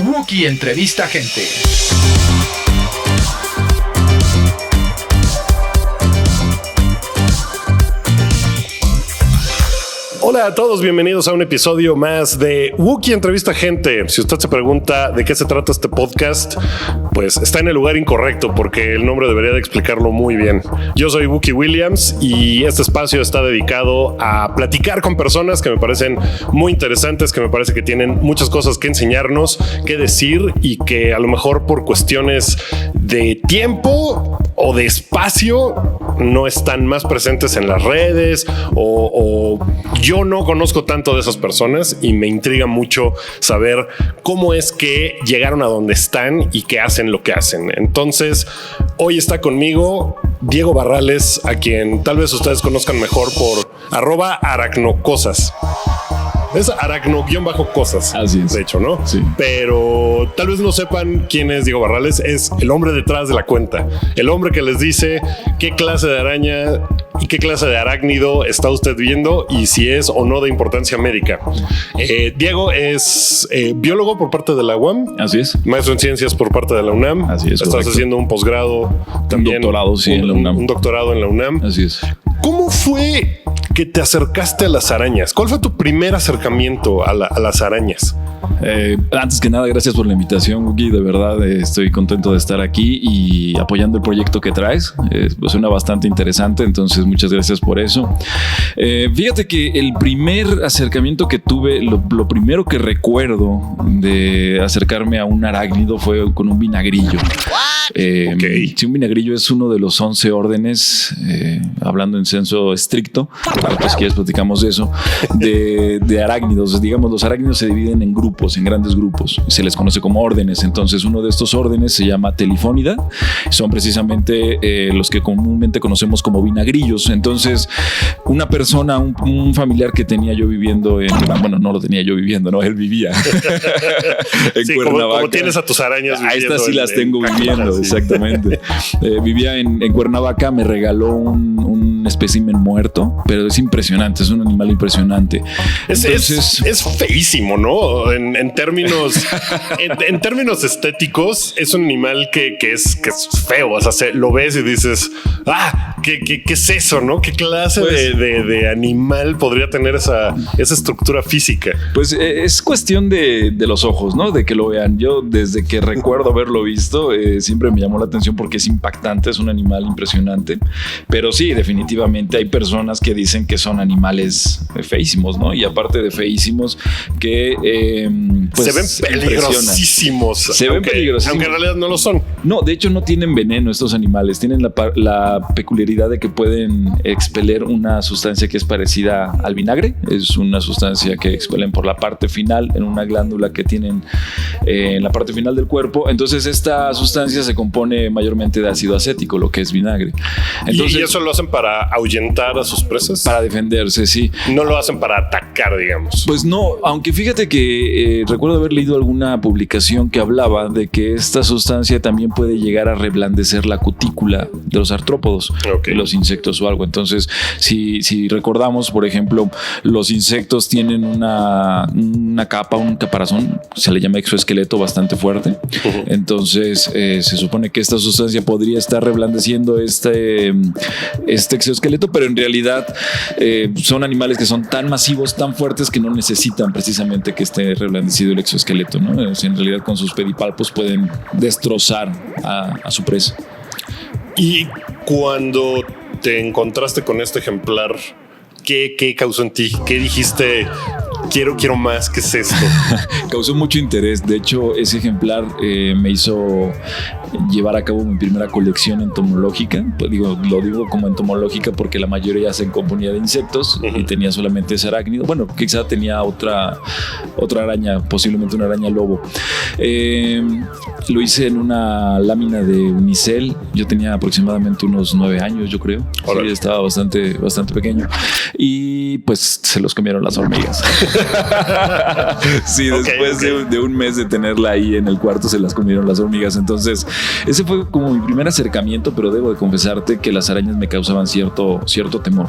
Wookie Entrevista Gente. Hola a todos, bienvenidos a un episodio más de Wookie Entrevista Gente. Si usted se pregunta de qué se trata este podcast, pues está en el lugar incorrecto porque el nombre debería de explicarlo muy bien. Yo soy Wookie Williams y este espacio está dedicado a platicar con personas que me parecen muy interesantes, que me parece que tienen muchas cosas que enseñarnos, que decir y que a lo mejor por cuestiones de tiempo o de espacio no están más presentes en las redes o yo no conozco tanto de esas personas y me intriga mucho saber cómo es que llegaron a donde están y que hacen lo que hacen. Entonces, hoy está conmigo Diego Barrales, a quien tal vez ustedes conozcan mejor por @aracnocosas. Es aracno_cosas. Así es. De hecho, ¿no? Sí. Pero tal vez no sepan quién es Diego Barrales. Es el hombre detrás de la cuenta. El hombre que les dice qué clase de araña y qué clase de arácnido está usted viendo y si es o no de importancia médica. Diego es biólogo por parte de la UAM. Así es. Maestro en ciencias por parte de la UNAM. Así es. Estás correcto. haciendo un posgrado también. Un doctorado, sí, en la UNAM. Un doctorado en la UNAM. Así es. ¿Cómo fue que te acercaste a las arañas? ¿Cuál fue tu primer acercamiento a las arañas? Antes que nada, gracias por la invitación, Wookie. De verdad, estoy contento de estar aquí y apoyando el proyecto que traes. Suena bastante interesante, entonces muchas gracias por eso. Fíjate que el primer acercamiento que tuve, lo primero que recuerdo de acercarme a un arácnido fue con un vinagrillo. Okay. Sí, un vinagrillo es uno de los 11 órdenes, hablando en senso estricto, pues quieres platicamos de eso, de arácnidos. Digamos, los arácnidos se dividen en grupos, en grandes grupos, se les conoce como órdenes. Entonces uno de estos órdenes se llama Telifónida, son precisamente los que comúnmente conocemos como vinagrillos. Entonces una persona, un familiar que tenía yo viviendo bueno, no lo tenía yo viviendo, no, él vivía en sí, Cuernavaca. como tienes a tus arañas viviendo. A estas sí las tengo viviendo, sí. Exactamente. Vivía en Cuernavaca, me regaló un espécimen muerto, pero es impresionante, es un animal impresionante. Entonces, es feísimo, ¿no? En términos en términos estéticos, es un animal que es feo. O sea, lo ves y dices, ¿qué es eso, no? ¿Qué clase de animal podría tener esa estructura física? Pues es cuestión de los ojos, ¿no? De que lo vean. Yo, desde que recuerdo haberlo visto, siempre me llamó la atención porque es impactante, es un animal impresionante. Pero sí, definitivamente hay personas que dicen que son animales feísimos, ¿no? Y aparte de feísimos, que pues, se ven peligrosísimos. Se ven peligrosísimos. Aunque en realidad no lo son. No, de hecho no tienen veneno estos animales. Tienen la peculiaridad de que pueden expeler una sustancia que es parecida al vinagre. Es una sustancia que expelen por la parte final en una glándula que tienen en la parte final del cuerpo. Entonces esta sustancia se compone mayormente de ácido acético, lo que es vinagre. Entonces, ¿Y eso lo hacen para ahuyentar a sus presas? Para defenderse, sí. No lo hacen para atacar, digamos. Pues no, aunque fíjate que recuerdo haber leído alguna publicación que hablaba de que esta sustancia también puede llegar a reblandecer la cutícula de los artrópodos, de los insectos o algo. Entonces, si recordamos, por ejemplo, los insectos tienen una capa, un caparazón, se le llama exoesqueleto bastante fuerte. Entonces, se supone que esta sustancia podría estar reblandeciendo este exoesqueleto, pero en realidad son animales que son tan masivos, tan fuertes que no necesitan precisamente que esté reblandecido el exoesqueleto, ¿no? O sea, en realidad con sus pedipalpos pueden destrozar a su presa. Y cuando te encontraste con este ejemplar, ¿qué causó en ti? ¿Qué dijiste? Quiero más, ¿qué es esto? Causó mucho interés. De hecho, ese ejemplar me hizo llevar a cabo mi primera colección entomológica. Pues lo digo como entomológica porque la mayoría se componía de insectos y tenía solamente ese arácnido. Bueno, quizá tenía otra araña, posiblemente una araña lobo. Lo hice en una lámina de unicel. Yo tenía aproximadamente unos 9 años, yo creo. Sí, estaba bastante pequeño. Y pues se los comieron las hormigas. Sí, después de un mes de tenerla ahí en el cuarto se las comieron las hormigas. Entonces ese fue como mi primer acercamiento, pero debo de confesarte que las arañas me causaban cierto temor.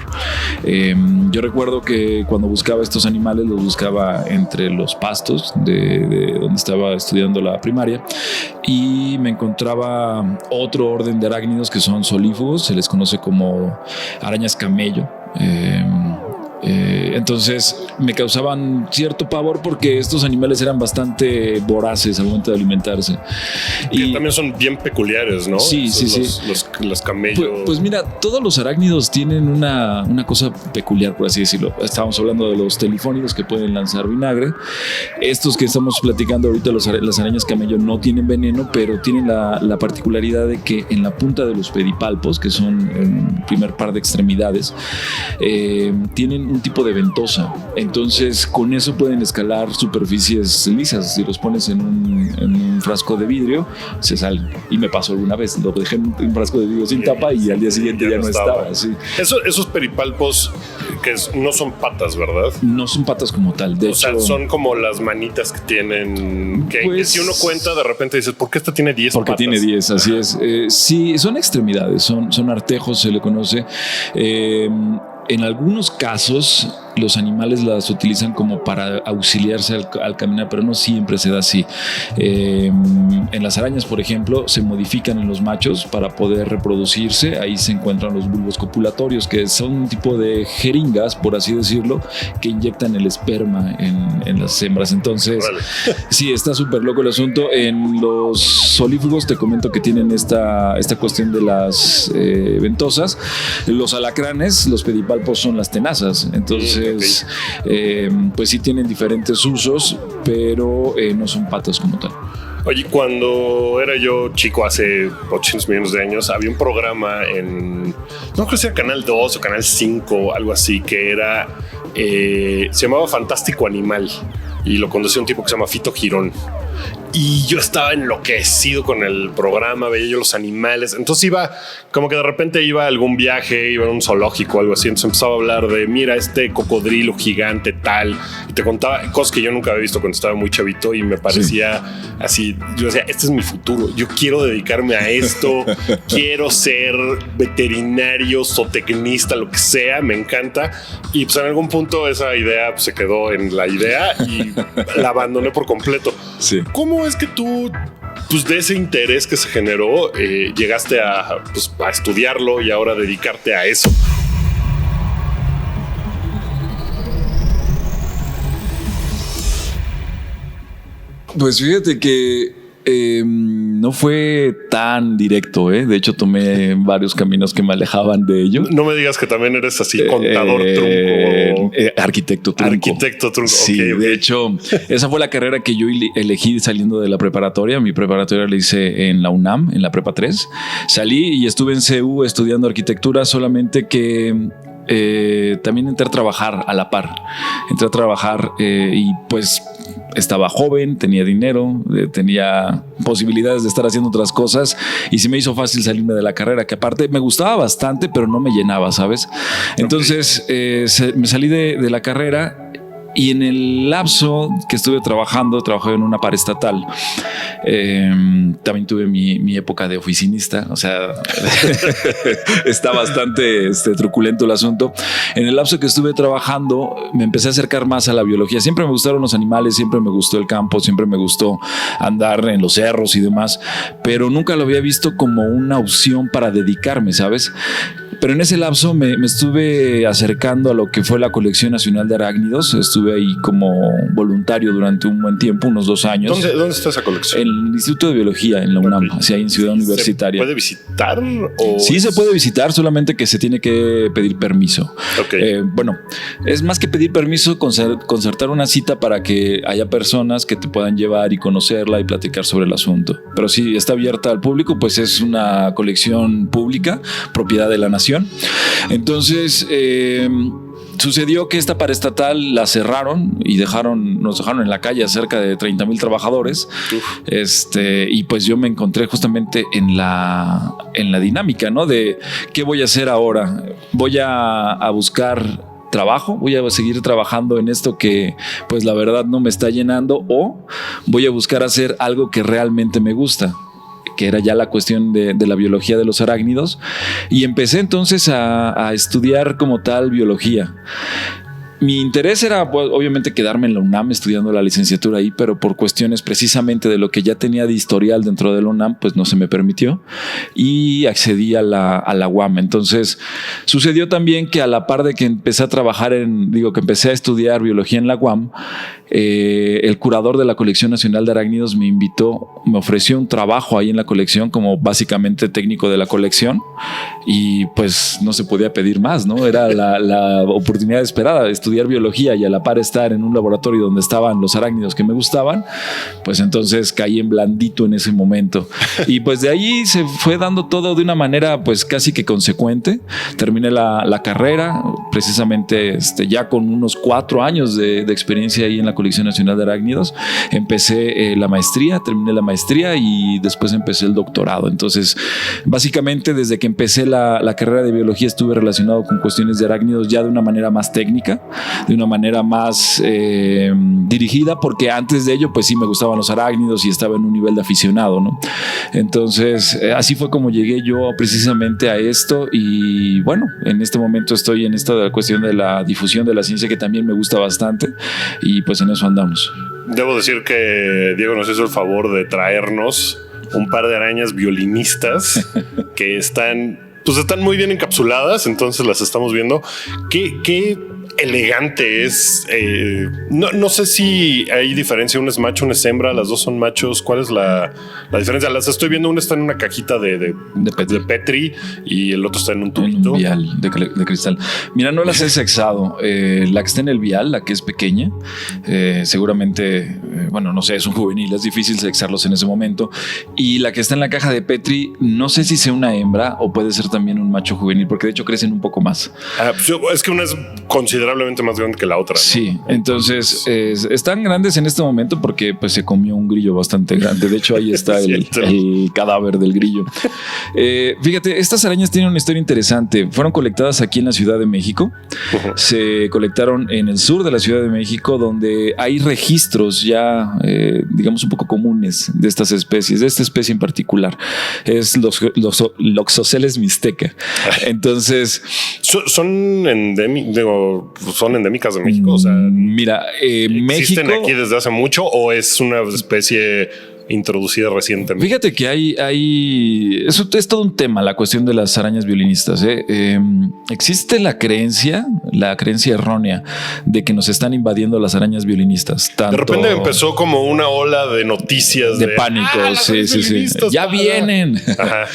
Yo recuerdo que cuando buscaba estos animales los buscaba entre los pastos de donde estaba estudiando la primaria y me encontraba otro orden de arácnidos que son solífugos, se les conoce como arañas camello. Entonces me causaban cierto pavor porque estos animales eran bastante voraces al momento de alimentarse. Y también son bien peculiares, ¿no? Sí. Los camellos. Pues mira, todos los arácnidos tienen una cosa peculiar, por así decirlo. Estábamos hablando de los telifónidos que pueden lanzar vinagre. Estos que estamos platicando ahorita, las arañas camello, no tienen veneno, pero tienen la particularidad de que en la punta de los pedipalpos, que son el primer par de extremidades, tienen un tipo de ventosa. Entonces con eso pueden escalar superficies lisas. Si los pones en un frasco de vidrio, se salen. Y me pasó alguna vez, lo dejé en un frasco de vidrio sin tapa y al día siguiente ya no estaba. Sí. Esos peripalpos que no son patas, ¿verdad? No son patas como tal. De hecho, son como las manitas que tienen, que si uno cuenta de repente dices, ¿por qué esta tiene 10 patas? Porque tiene 10, así es. Sí, son extremidades, son artejos, se le conoce. En algunos casos los animales las utilizan como para auxiliarse al caminar, pero no siempre se da así. En las arañas, por ejemplo, se modifican en los machos para poder reproducirse. Ahí se encuentran los bulbos copulatorios, que son un tipo de jeringas, por así decirlo, que inyectan el esperma en las hembras. Entonces, sí, está súper loco el asunto. En los solífugos te comento que tienen esta cuestión de las ventosas. Los alacranes, los pedipalpos son las tenazas. Entonces, pues sí tienen diferentes usos, pero no son patas como tal. Oye, cuando era yo chico, hace 800 millones de años, había un programa no creo que sea Canal 2 o Canal 5, algo así, que era, se llamaba Fantástico Animal y lo conducía un tipo que se llama Fito Girón. Y yo estaba enloquecido con el programa, veía yo los animales. Entonces iba, como que de repente iba a algún viaje, iba a un zoológico o algo así. Entonces empezaba a hablar de, mira, este cocodrilo gigante tal. Y te contaba cosas que yo nunca había visto cuando estaba muy chavito y me parecía así. Yo decía, este es mi futuro. Yo quiero dedicarme a esto. Quiero ser veterinario, zootecnista, lo que sea. Me encanta. Y pues en algún punto esa idea pues, se quedó en la idea y la abandoné por completo. Sí. ¿Cómo es que tú, pues de ese interés que se generó, llegaste a estudiarlo y ahora dedicarte a eso? Pues fíjate que no fue tan directo, ¿eh? De hecho, tomé varios caminos que me alejaban de ello. No me digas que también eres así, contador trunco. Arquitecto trunco. Arquitecto trunco. Sí, okay. De hecho, esa fue la carrera que yo elegí saliendo de la preparatoria. Mi preparatoria la hice en la UNAM, en la Prepa 3. Salí y estuve en CU estudiando arquitectura, solamente que también entré a trabajar a la par. Entré a trabajar y pues estaba joven, tenía dinero, tenía posibilidades de estar haciendo otras cosas y se me hizo fácil salirme de la carrera, que aparte me gustaba bastante, pero no me llenaba, ¿sabes? Entonces me salí de la carrera. Y en el lapso que estuve trabajé en una paraestatal. También tuve mi época de oficinista, o sea, está bastante truculento el asunto. En el lapso que estuve trabajando, me empecé a acercar más a la biología. Siempre me gustaron los animales, siempre me gustó el campo, siempre me gustó andar en los cerros y demás, pero nunca lo había visto como una opción para dedicarme, ¿sabes? Pero en ese lapso me estuve acercando a lo que fue la Colección Nacional de Arácnidos. Estuve ahí como voluntario durante un buen tiempo, unos 2 años. ¿Dónde está esa colección? En el Instituto de Biología, en la UNAM, hacia ahí en Ciudad Universitaria. ¿Se puede visitar? Sí, se puede visitar, solamente que se tiene que pedir permiso. Okay. Bueno, es más que pedir permiso, concertar una cita para que haya personas que te puedan llevar y conocerla y platicar sobre el asunto. Pero si está abierta al público, pues es una colección pública, propiedad de la nación. Entonces sucedió que esta paraestatal la cerraron y nos dejaron en la calle a cerca de 30,000 trabajadores. Y pues yo me encontré justamente en la dinámica, ¿no? De qué voy a hacer ahora. Voy a buscar trabajo, voy a seguir trabajando en esto que pues la verdad no me está llenando, o voy a buscar hacer algo que realmente me gusta. que era ya la cuestión de la biología de los arácnidos, y empecé entonces a estudiar como tal biología. Mi interés era, pues, obviamente quedarme en la UNAM estudiando la licenciatura ahí, pero por cuestiones precisamente de lo que ya tenía de historial dentro de la UNAM, pues no se me permitió y accedí a la UAM. Entonces sucedió también que a la par de que empecé a trabajar que empecé a estudiar biología en la UAM, el curador de la Colección Nacional de Arácnidos me ofreció un trabajo ahí en la colección como básicamente técnico de la colección, y pues no se podía pedir más, ¿no? Era la oportunidad esperada de estudiar biología y a la par estar en un laboratorio donde estaban los arácnidos que me gustaban. Pues entonces caí en blandito en ese momento, y pues de ahí se fue dando todo de una manera pues casi que consecuente. Terminé la carrera precisamente ya con unos 4 años de experiencia ahí en la Colección Nacional de Arácnidos. Empecé la maestría, terminé la maestría y después empecé el doctorado. Entonces básicamente desde que empecé la carrera de biología estuve relacionado con cuestiones de arácnidos ya de una manera más técnica, de una manera más dirigida, porque antes de ello pues sí me gustaban los arácnidos y estaba en un nivel de aficionado, ¿no? Entonces así fue como llegué yo precisamente a esto, y bueno, en este momento estoy en esta cuestión de la difusión de la ciencia, que también me gusta bastante, y pues en eso andamos. Debo decir que Diego nos hizo el favor de traernos un par de arañas violinistas que están muy bien encapsuladas, entonces las estamos viendo. ¿Qué elegante es? No sé si hay diferencia. Una es macho, una es hembra, las dos son machos. ¿Cuál es la diferencia? Las estoy viendo, una está en una cajita de Petri y el otro está en un tubito. En un vial de cristal. Mira, no las he sexado. La que está en el vial, la que es pequeña, seguramente, no sé, es un juvenil, es difícil sexarlos en ese momento. Y la que está en la caja de Petri, no sé si sea una hembra o puede ser también un macho juvenil, porque de hecho crecen un poco más. Es que una es considerablemente más grande que la otra, ¿no? Sí, entonces están grandes en este momento porque pues se comió un grillo bastante grande. De hecho, ahí está el cadáver del grillo. Fíjate, estas arañas tienen una historia interesante. Fueron colectadas aquí en la Ciudad de México. Se colectaron en el sur de la Ciudad de México, donde hay registros ya, digamos, un poco comunes de estas especies, de esta especie en particular. Es los Loxosceles mixteca. Entonces, son endémicas de México. O sea, mira, ¿existen México aquí desde hace mucho o es una especie introducida recientemente? Fíjate que eso es todo un tema, la cuestión de las arañas violinistas. Existe la creencia errónea de que nos están invadiendo las arañas violinistas. De repente empezó como una ola de noticias de pánico. Sí. Ya vienen. Ajá.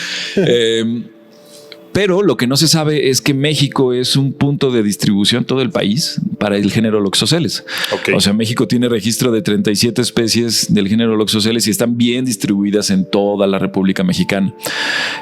Pero lo que no se sabe es que México es un punto de distribución, todo el país, para el género Loxosceles. Okay. O sea, México tiene registro de 37 especies del género Loxosceles y están bien distribuidas en toda la República Mexicana.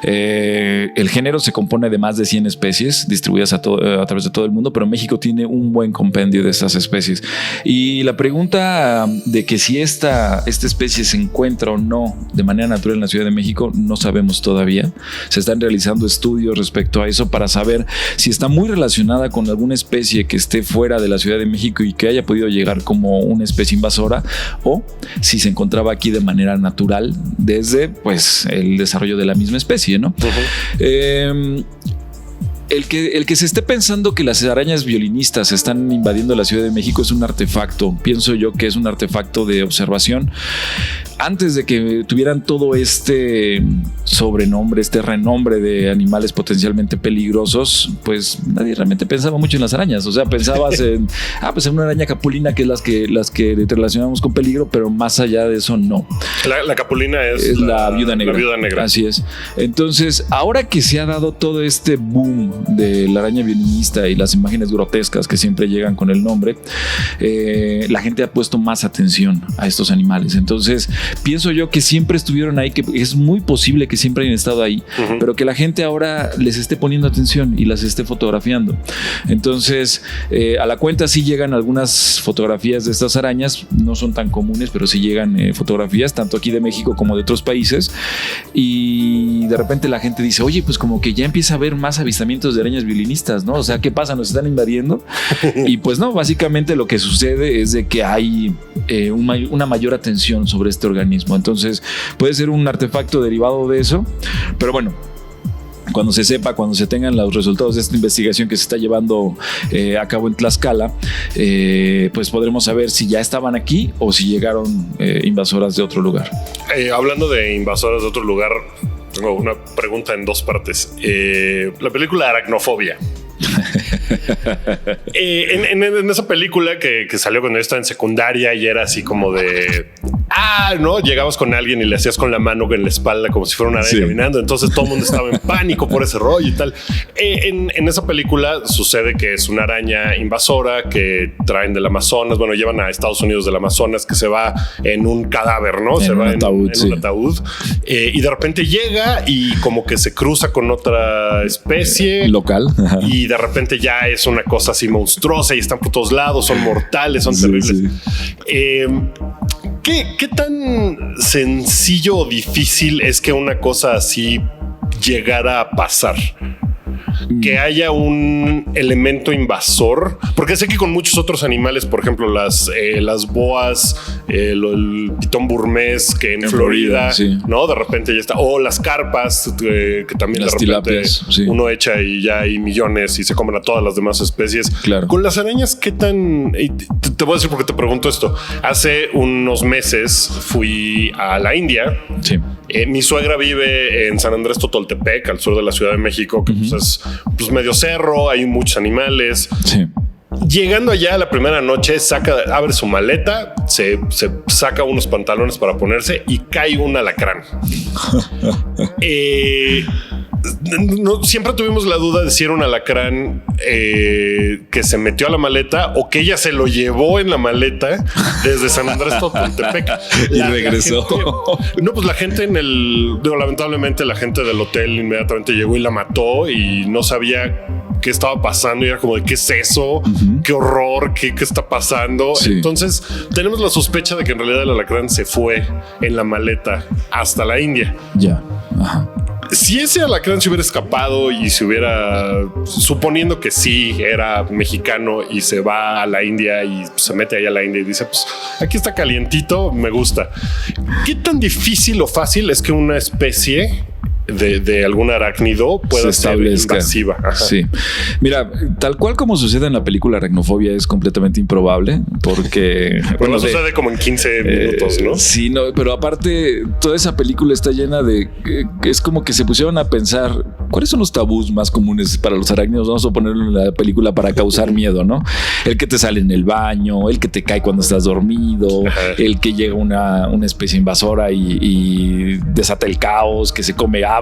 El género se compone de más de 100 especies distribuidas a través de todo el mundo, pero México tiene un buen compendio de estas especies. Y la pregunta de que si esta especie se encuentra o no de manera natural en la Ciudad de México, no sabemos todavía. Se están realizando estudios respecto a eso para saber si está muy relacionada con alguna especie que esté fuera de la Ciudad de México y que haya podido llegar como una especie invasora, o si se encontraba aquí de manera natural desde pues el desarrollo de la misma especie, ¿no? Uh-huh. El que se esté pensando que las arañas violinistas están invadiendo la Ciudad de México es un artefacto. Pienso yo que es un artefacto de observación. Antes de que tuvieran todo este sobrenombre, este renombre de animales potencialmente peligrosos, pues nadie realmente pensaba mucho en las arañas. O sea, pensabas en una araña capulina, que es las que relacionamos con peligro, pero más allá de eso no. La capulina es la viuda negra. La viuda negra. Así es. Entonces, ahora que se ha dado todo este boom de la araña violinista y las imágenes grotescas que siempre llegan con el nombre, la gente ha puesto más atención a estos animales. Entonces, pienso yo que siempre estuvieron ahí, que es muy posible que siempre han estado ahí, pero que la gente ahora les esté poniendo atención y las esté fotografiando. Entonces, a la cuenta sí llegan algunas fotografías de estas arañas, no son tan comunes, pero sí llegan fotografías, tanto aquí de México como de otros países, y de repente la gente dice, oye, pues como que ya empieza a haber más avistamientos de arañas violinistas, ¿no? O sea, ¿qué pasa? ¿Nos están invadiendo? Y pues no, básicamente lo que sucede es de que hay una mayor atención sobre este organismo. Entonces, puede ser un artefacto derivado de eso, pero bueno, cuando se sepa, cuando se tengan los resultados de esta investigación que se está llevando a cabo en Tlaxcala, pues podremos saber si ya estaban aquí o si llegaron invasoras de otro lugar. Hablando de invasoras de otro lugar, tengo una pregunta en dos partes. La película Aracnofobia. En esa película que salió cuando yo estaba en secundaria y era así como de ¿no? Llegabas con alguien y le hacías con la mano en la espalda como si fuera una araña caminando. Entonces todo el mundo estaba en pánico por ese rollo y tal. En esa película sucede que es una araña invasora que traen del Amazonas. Bueno, llevan a Estados Unidos del Amazonas, que se va en un cadáver, ¿no? Se va en un ataúd. Y de repente llega y como que se cruza con otra especie local. Y de repente ya es una cosa así monstruosa y están por todos lados, son mortales, son terribles. ¿Qué tan sencillo o difícil es que una cosa así llegara a pasar? Que haya un elemento invasor, porque sé que con muchos otros animales, por ejemplo las boas, el pitón burmés que en Florida, ¿no? De repente ya está, o las carpas que también las de repente tilapias, uno echa y ya hay millones y se comen a todas las demás especies. Claro. Con las arañas, ¿qué tan? Te voy a decir porque te pregunto esto. Hace unos meses fui a la India. Sí. Mi suegra vive en San Andrés Totoltepec, al sur de la Ciudad de México, que pues es medio cerro, hay muchos animales. Sí. Llegando allá la primera noche, abre su maleta, se saca unos pantalones para ponerse y cae un alacrán. No, siempre tuvimos la duda de si era un alacrán que se metió a la maleta o que ella se lo llevó en la maleta desde San Andrés Totoltepec y regresó. Pues la gente lamentablemente la gente del hotel inmediatamente llegó y la mató y no sabía qué estaba pasando y era como de qué es eso, qué horror, qué está pasando. Sí. Entonces tenemos la sospecha de que en realidad el alacrán se fue en la maleta hasta la India. Ya. Ajá. Si ese alacrán se hubiera escapado y se hubiera, suponiendo que sí era mexicano y se va a la India y se mete ahí a la India y dice, pues aquí está calientito, me gusta. ¿Qué tan difícil o fácil es que una especie de algún arácnido pueda ser invasiva? Ajá. Sí. Mira, tal cual como sucede en la película Aracnofobia es completamente improbable porque... Bueno, sucede como en 15 minutos, ¿no? Sí, no, pero aparte toda esa película está llena de... es como que se pusieron a pensar cuáles son los tabús más comunes para los arácnidos. Vamos a ponerlo en la película para causar miedo, ¿no? El que te sale en el baño, el que te cae cuando estás dormido, el que llega una especie invasora y desata el caos, que se come aves,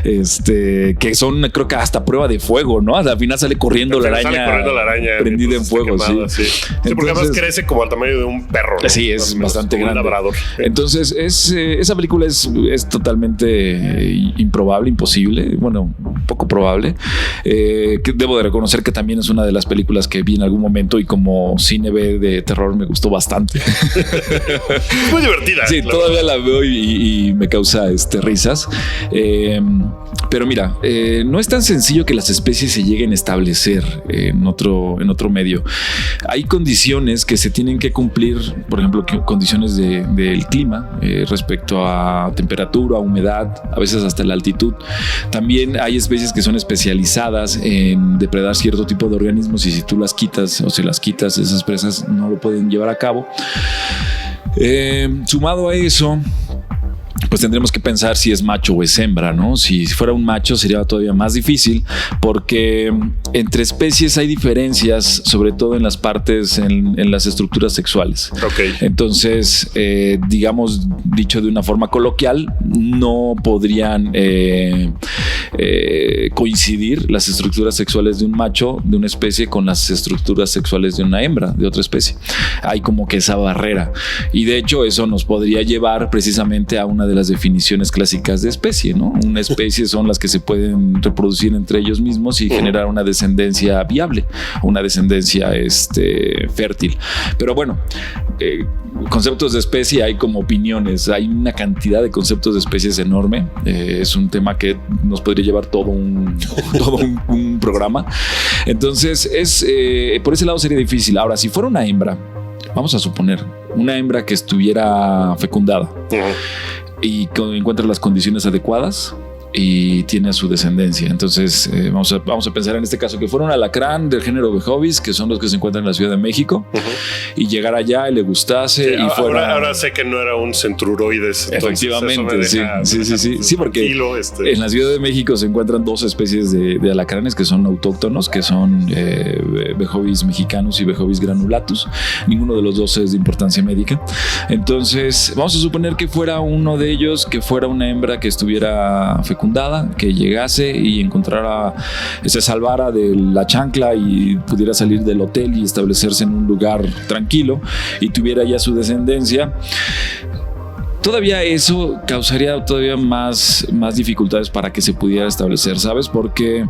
que son, creo que hasta prueba de fuego, ¿no? Al final sale corriendo la araña prendida en fuego. Quemada, sí, porque además crece como al tamaño de un perro, ¿no? Sí, es bastante grande. Un labrador. Entonces, esa película es totalmente improbable, imposible, bueno, poco probable. Que debo de reconocer que también es una de las películas que vi en algún momento y como cine B de terror me gustó bastante. Muy divertida. Sí, todavía la veo y me causa risas. Pero mira, no es tan sencillo que las especies se lleguen a establecer en otro medio. Hay condiciones que se tienen que cumplir, por ejemplo, condiciones del clima respecto a temperatura, humedad, a veces hasta la altitud. También hay especies que son especializadas en depredar cierto tipo de organismos y si tú las quitas o si las quitas, esas presas no lo pueden llevar a cabo. Sumado a eso, pues tendremos que pensar si es macho o es hembra, ¿no? Si fuera un macho sería todavía más difícil porque entre especies hay diferencias, sobre todo en las partes, en las estructuras sexuales. Okay. Entonces, digamos, dicho de una forma coloquial, no podrían coincidir las estructuras sexuales de un macho de una especie con las estructuras sexuales de una hembra de otra especie. Hay como que esa barrera, y de hecho eso nos podría llevar precisamente a una de las definiciones clásicas de especie, ¿no? Una especie son las que se pueden reproducir entre ellos mismos y generar una descendencia viable, una descendencia fértil. Pero bueno, conceptos de especie hay como opiniones, hay una cantidad de conceptos de especies enorme. Es un tema que nos podría llevar todo un programa. Entonces por ese lado sería difícil. Ahora, si fuera una hembra, vamos a suponer una hembra que estuviera fecundada y encuentra las condiciones adecuadas y tiene a su descendencia. Entonces vamos a pensar en este caso que fuera un alacrán del género Bejovis, que son los que se encuentran en la Ciudad de México, y llegara allá y le gustase, y fuera... Ahora sé que no era un centruroides. Efectivamente, sí, porque en la Ciudad de México se encuentran dos especies de alacranes que son autóctonos, que son Bejovis mexicanus y Bejovis granulatus. Ninguno de los dos es de importancia médica. Entonces vamos a suponer que fuera uno de ellos, que fuera una hembra que estuviera fecundada, que llegase y se salvara de la chancla y pudiera salir del hotel y establecerse en un lugar tranquilo y tuviera ya su descendencia. Todavía eso causaría todavía más dificultades para que se pudiera establecer, ¿sabes? Porque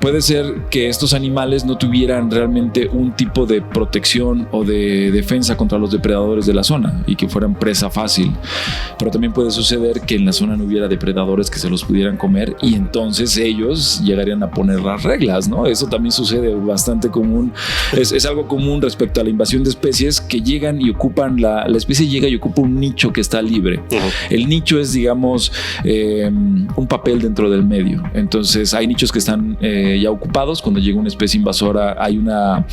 puede ser que estos animales no tuvieran realmente un tipo de protección o de defensa contra los depredadores de la zona y que fueran presa fácil. Pero también puede suceder que en la zona no hubiera depredadores que se los pudieran comer y entonces ellos llegarían a poner las reglas, ¿no? Eso también sucede bastante común. Es algo común respecto a la invasión de especies que llegan y ocupan, la especie llega y ocupa un nicho que está libre. El nicho es, digamos, un papel dentro del medio. Entonces hay nichos que están ya ocupados. Cuando llega una especie invasora hay una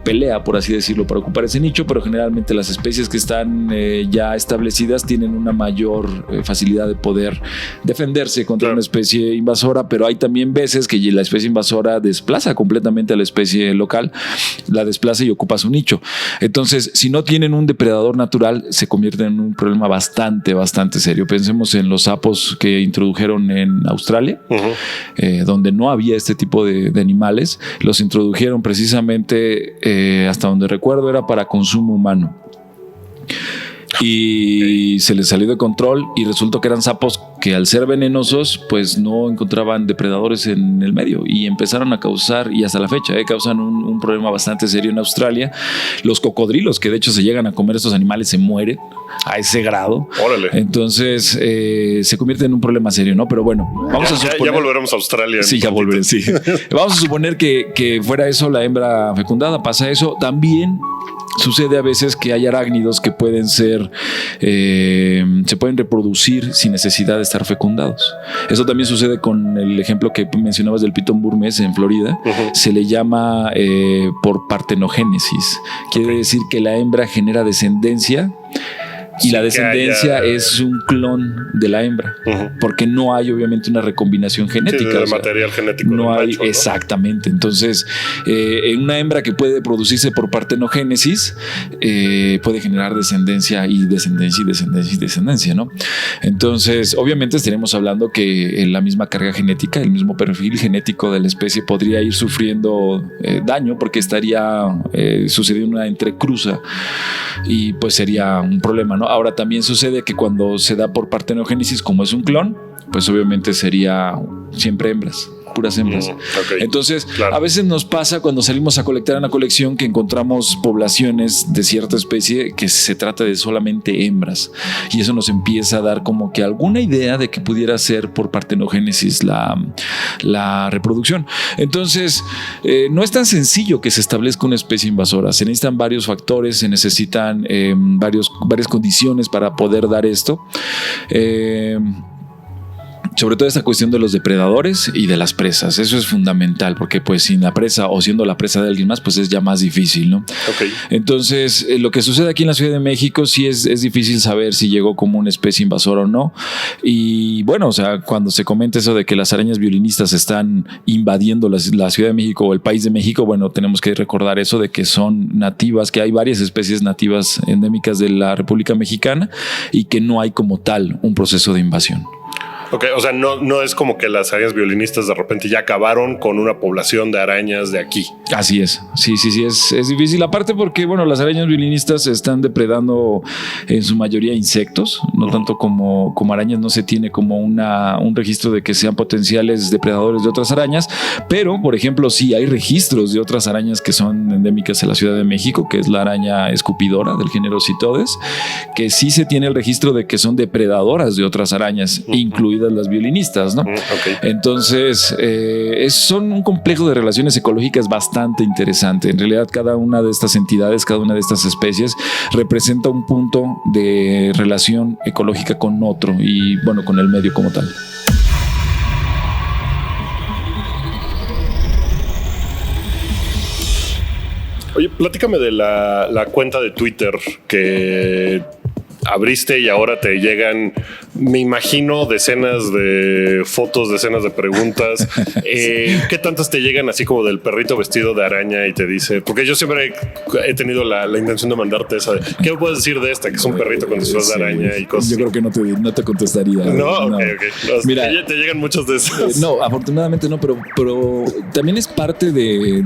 pelea, por así decirlo, para ocupar ese nicho, pero generalmente las especies que están ya establecidas tienen una mayor facilidad de poder defenderse contra una especie invasora, pero hay también veces que la especie invasora desplaza completamente a la especie local, la desplaza y ocupa su nicho. Entonces, si no tienen un depredador natural, se convierte en un problema bastante serio. Pensemos en los sapos que introdujeron en Australia, donde no había este tipo de animales. Los introdujeron precisamente, hasta donde recuerdo, era para consumo humano. Y se les salió de control y resultó que eran sapos que al ser venenosos pues no encontraban depredadores en el medio y empezaron a causar, y hasta la fecha causan un problema bastante serio en Australia. Los cocodrilos, que de hecho se llegan a comer estos animales, se mueren a ese grado. Órale. Entonces se convierte en un problema serio, ¿no? Pero bueno, vamos a suponer... Ya volveremos a Australia. Sí, ya volveré, sí. Vamos a suponer que fuera eso, la hembra fecundada, pasa eso. También sucede a veces que hay arácnidos que pueden ser, se pueden reproducir sin necesidad de estar fecundados. Eso también sucede con el ejemplo que mencionabas del pitón burmese en Florida. Se le llama por partenogénesis. Quiere decir que la hembra genera descendencia y la descendencia es un clon de la hembra, porque no hay obviamente una recombinación genética. Sí, de material genético. No hay, macho, ¿no? Exactamente. Entonces, en una hembra que puede producirse por partenogénesis, puede generar descendencia y descendencia y descendencia y descendencia, ¿no? Entonces, obviamente estaremos hablando que la misma carga genética, el mismo perfil genético de la especie podría ir sufriendo daño, porque estaría sucediendo una entrecruza y pues sería un problema, ¿no? Ahora también sucede que cuando se da por partenogénesis, como es un clon, pues obviamente sería siempre hembras, puras hembras. Entonces, a veces nos pasa cuando salimos a colectar en la colección que encontramos poblaciones de cierta especie que se trata de solamente hembras, y eso nos empieza a dar como que alguna idea de que pudiera ser por partenogénesis la reproducción. Entonces, no es tan sencillo que se establezca una especie invasora. Se necesitan varios factores, se necesitan varias condiciones para poder dar esto. Sobre todo esta cuestión de los depredadores y de las presas. Eso es fundamental, porque pues sin la presa o siendo la presa de alguien más, pues es ya más difícil, ¿no? Entonces, lo que sucede aquí en la Ciudad de México sí es difícil saber si llegó como una especie invasora o no. Y bueno, o sea, cuando se comenta eso de que las arañas violinistas están invadiendo la Ciudad de México o el país de México, bueno, tenemos que recordar eso de que son nativas, que hay varias especies nativas endémicas de la República Mexicana y que no hay como tal un proceso de invasión. Ok, o sea, no es como que las arañas violinistas de repente ya acabaron con una población de arañas de aquí. Así es. Sí, es difícil. Aparte porque, bueno, las arañas violinistas están depredando en su mayoría insectos, no tanto como arañas. No se tiene como un registro de que sean potenciales depredadores de otras arañas, pero, por ejemplo, sí hay registros de otras arañas que son endémicas en la Ciudad de México, que es la araña escupidora del género Citodes, que sí se tiene el registro de que son depredadoras de otras arañas, incluidas las violinistas, ¿no? Okay. Entonces, son un complejo de relaciones ecológicas bastante interesante. En realidad, cada una de estas entidades, cada una de estas especies representa un punto de relación ecológica con otro y, bueno, con el medio como tal. Oye, platícame de la cuenta de Twitter que abriste y ahora te llegan, me imagino, decenas de fotos, decenas de preguntas. ¿Qué tantas te llegan así como del perrito vestido de araña y te dice? Porque yo siempre he tenido la intención de mandarte esa. ¿Qué me puedes decir de esta? Que es un perrito con disfraz de araña y cosas. Yo creo que no te contestaría. No, ok. Mira, te llegan muchas de esas. No, afortunadamente no, pero también es parte de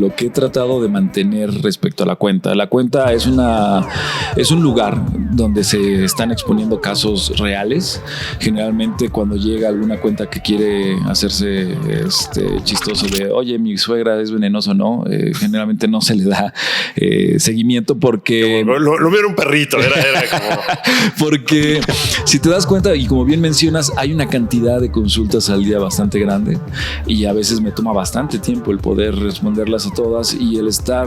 lo que he tratado de mantener respecto a la cuenta. La cuenta es un lugar donde se están exponiendo casos reales. Generalmente cuando llega alguna cuenta que quiere hacerse chistoso de, oye, mi suegra es venenoso, ¿no? Generalmente no se le da seguimiento porque... Lo vieron un perrito, era como... Porque si te das cuenta, y como bien mencionas, hay una cantidad de consultas al día bastante grande y a veces me toma bastante tiempo el poder responderlas a todas, y el estar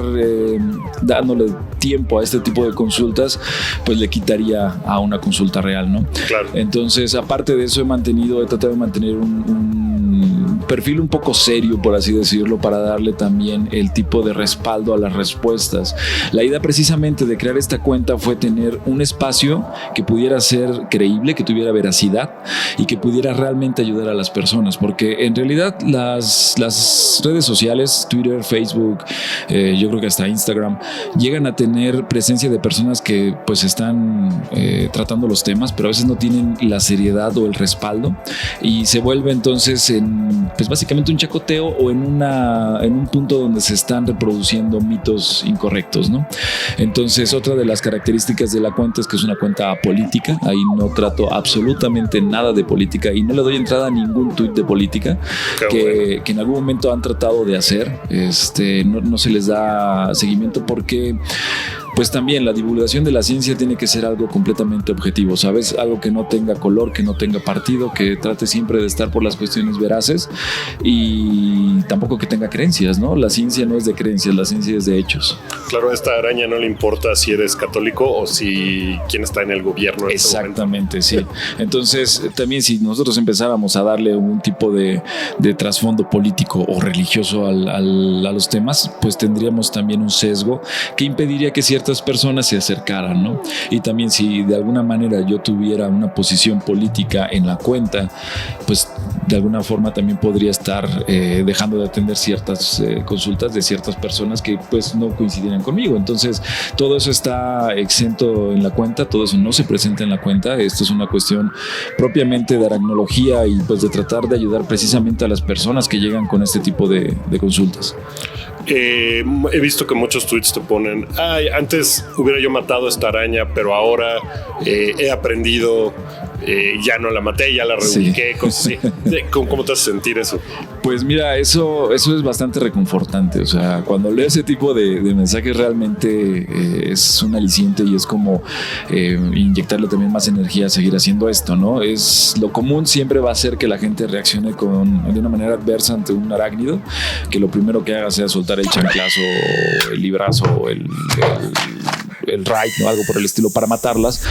dándole tiempo a este tipo de consultas pues le quitaría a una consulta real, ¿no? Claro. Entonces, aparte de eso, he tratado de mantener un perfil un poco serio, por así decirlo, para darle también el tipo de respaldo a las respuestas. La idea precisamente de crear esta cuenta fue tener un espacio que pudiera ser creíble, que tuviera veracidad y que pudiera realmente ayudar a las personas, porque en realidad las redes sociales, Twitter, Facebook, yo creo que hasta Instagram, llegan a tener presencia de personas que pues están tratando los temas, pero a veces no tienen la seriedad o el respaldo, y se vuelve entonces pues básicamente un chacoteo o en un punto donde se están reproduciendo mitos incorrectos, ¿no? Entonces, otra de las características de la cuenta es que es una cuenta apolítica. Ahí no trato absolutamente nada de política y no le doy entrada a ningún tuit de política que en algún momento han tratado de hacer. No se les da seguimiento porque pues también la divulgación de la ciencia tiene que ser algo completamente objetivo, ¿sabes? Algo que no tenga color, que no tenga partido, que trate siempre de estar por las cuestiones veraces y tampoco que tenga creencias, ¿no? La ciencia no es de creencias, la ciencia es de hechos. Claro, a esta araña no le importa si eres católico o si quién está en el gobierno. Exactamente, sí. Entonces, también si nosotros empezáramos a darle un tipo de trasfondo político o religioso a los temas, pues tendríamos también un sesgo que impediría que ciertas personas se acercaran, ¿no? Y también si de alguna manera yo tuviera una posición política en la cuenta, pues de alguna forma también podría estar dejando de atender ciertas consultas de ciertas personas que pues no coincidieran conmigo. Entonces todo eso está exento en la cuenta, todo eso no se presenta en la cuenta. Esto es una cuestión propiamente de aracnología y pues de tratar de ayudar precisamente a las personas que llegan con este tipo de consultas. He visto que muchos tweets te ponen, antes hubiera yo matado a esta araña, pero ahora he aprendido, ya no la maté, ya la reubiqué, sí. Cosas así. ¿Cómo te hace sentir eso? Pues mira, eso es bastante reconfortante. O sea, cuando leo ese tipo de mensajes realmente es un aliciente y es como inyectarle también más energía a seguir haciendo esto, ¿no? Lo común siempre va a ser que la gente reaccione de una manera adversa ante un arácnido, que lo primero que haga sea soltar el chanclazo, el librazo, el raid, ¿no? Algo por el estilo para matarlas.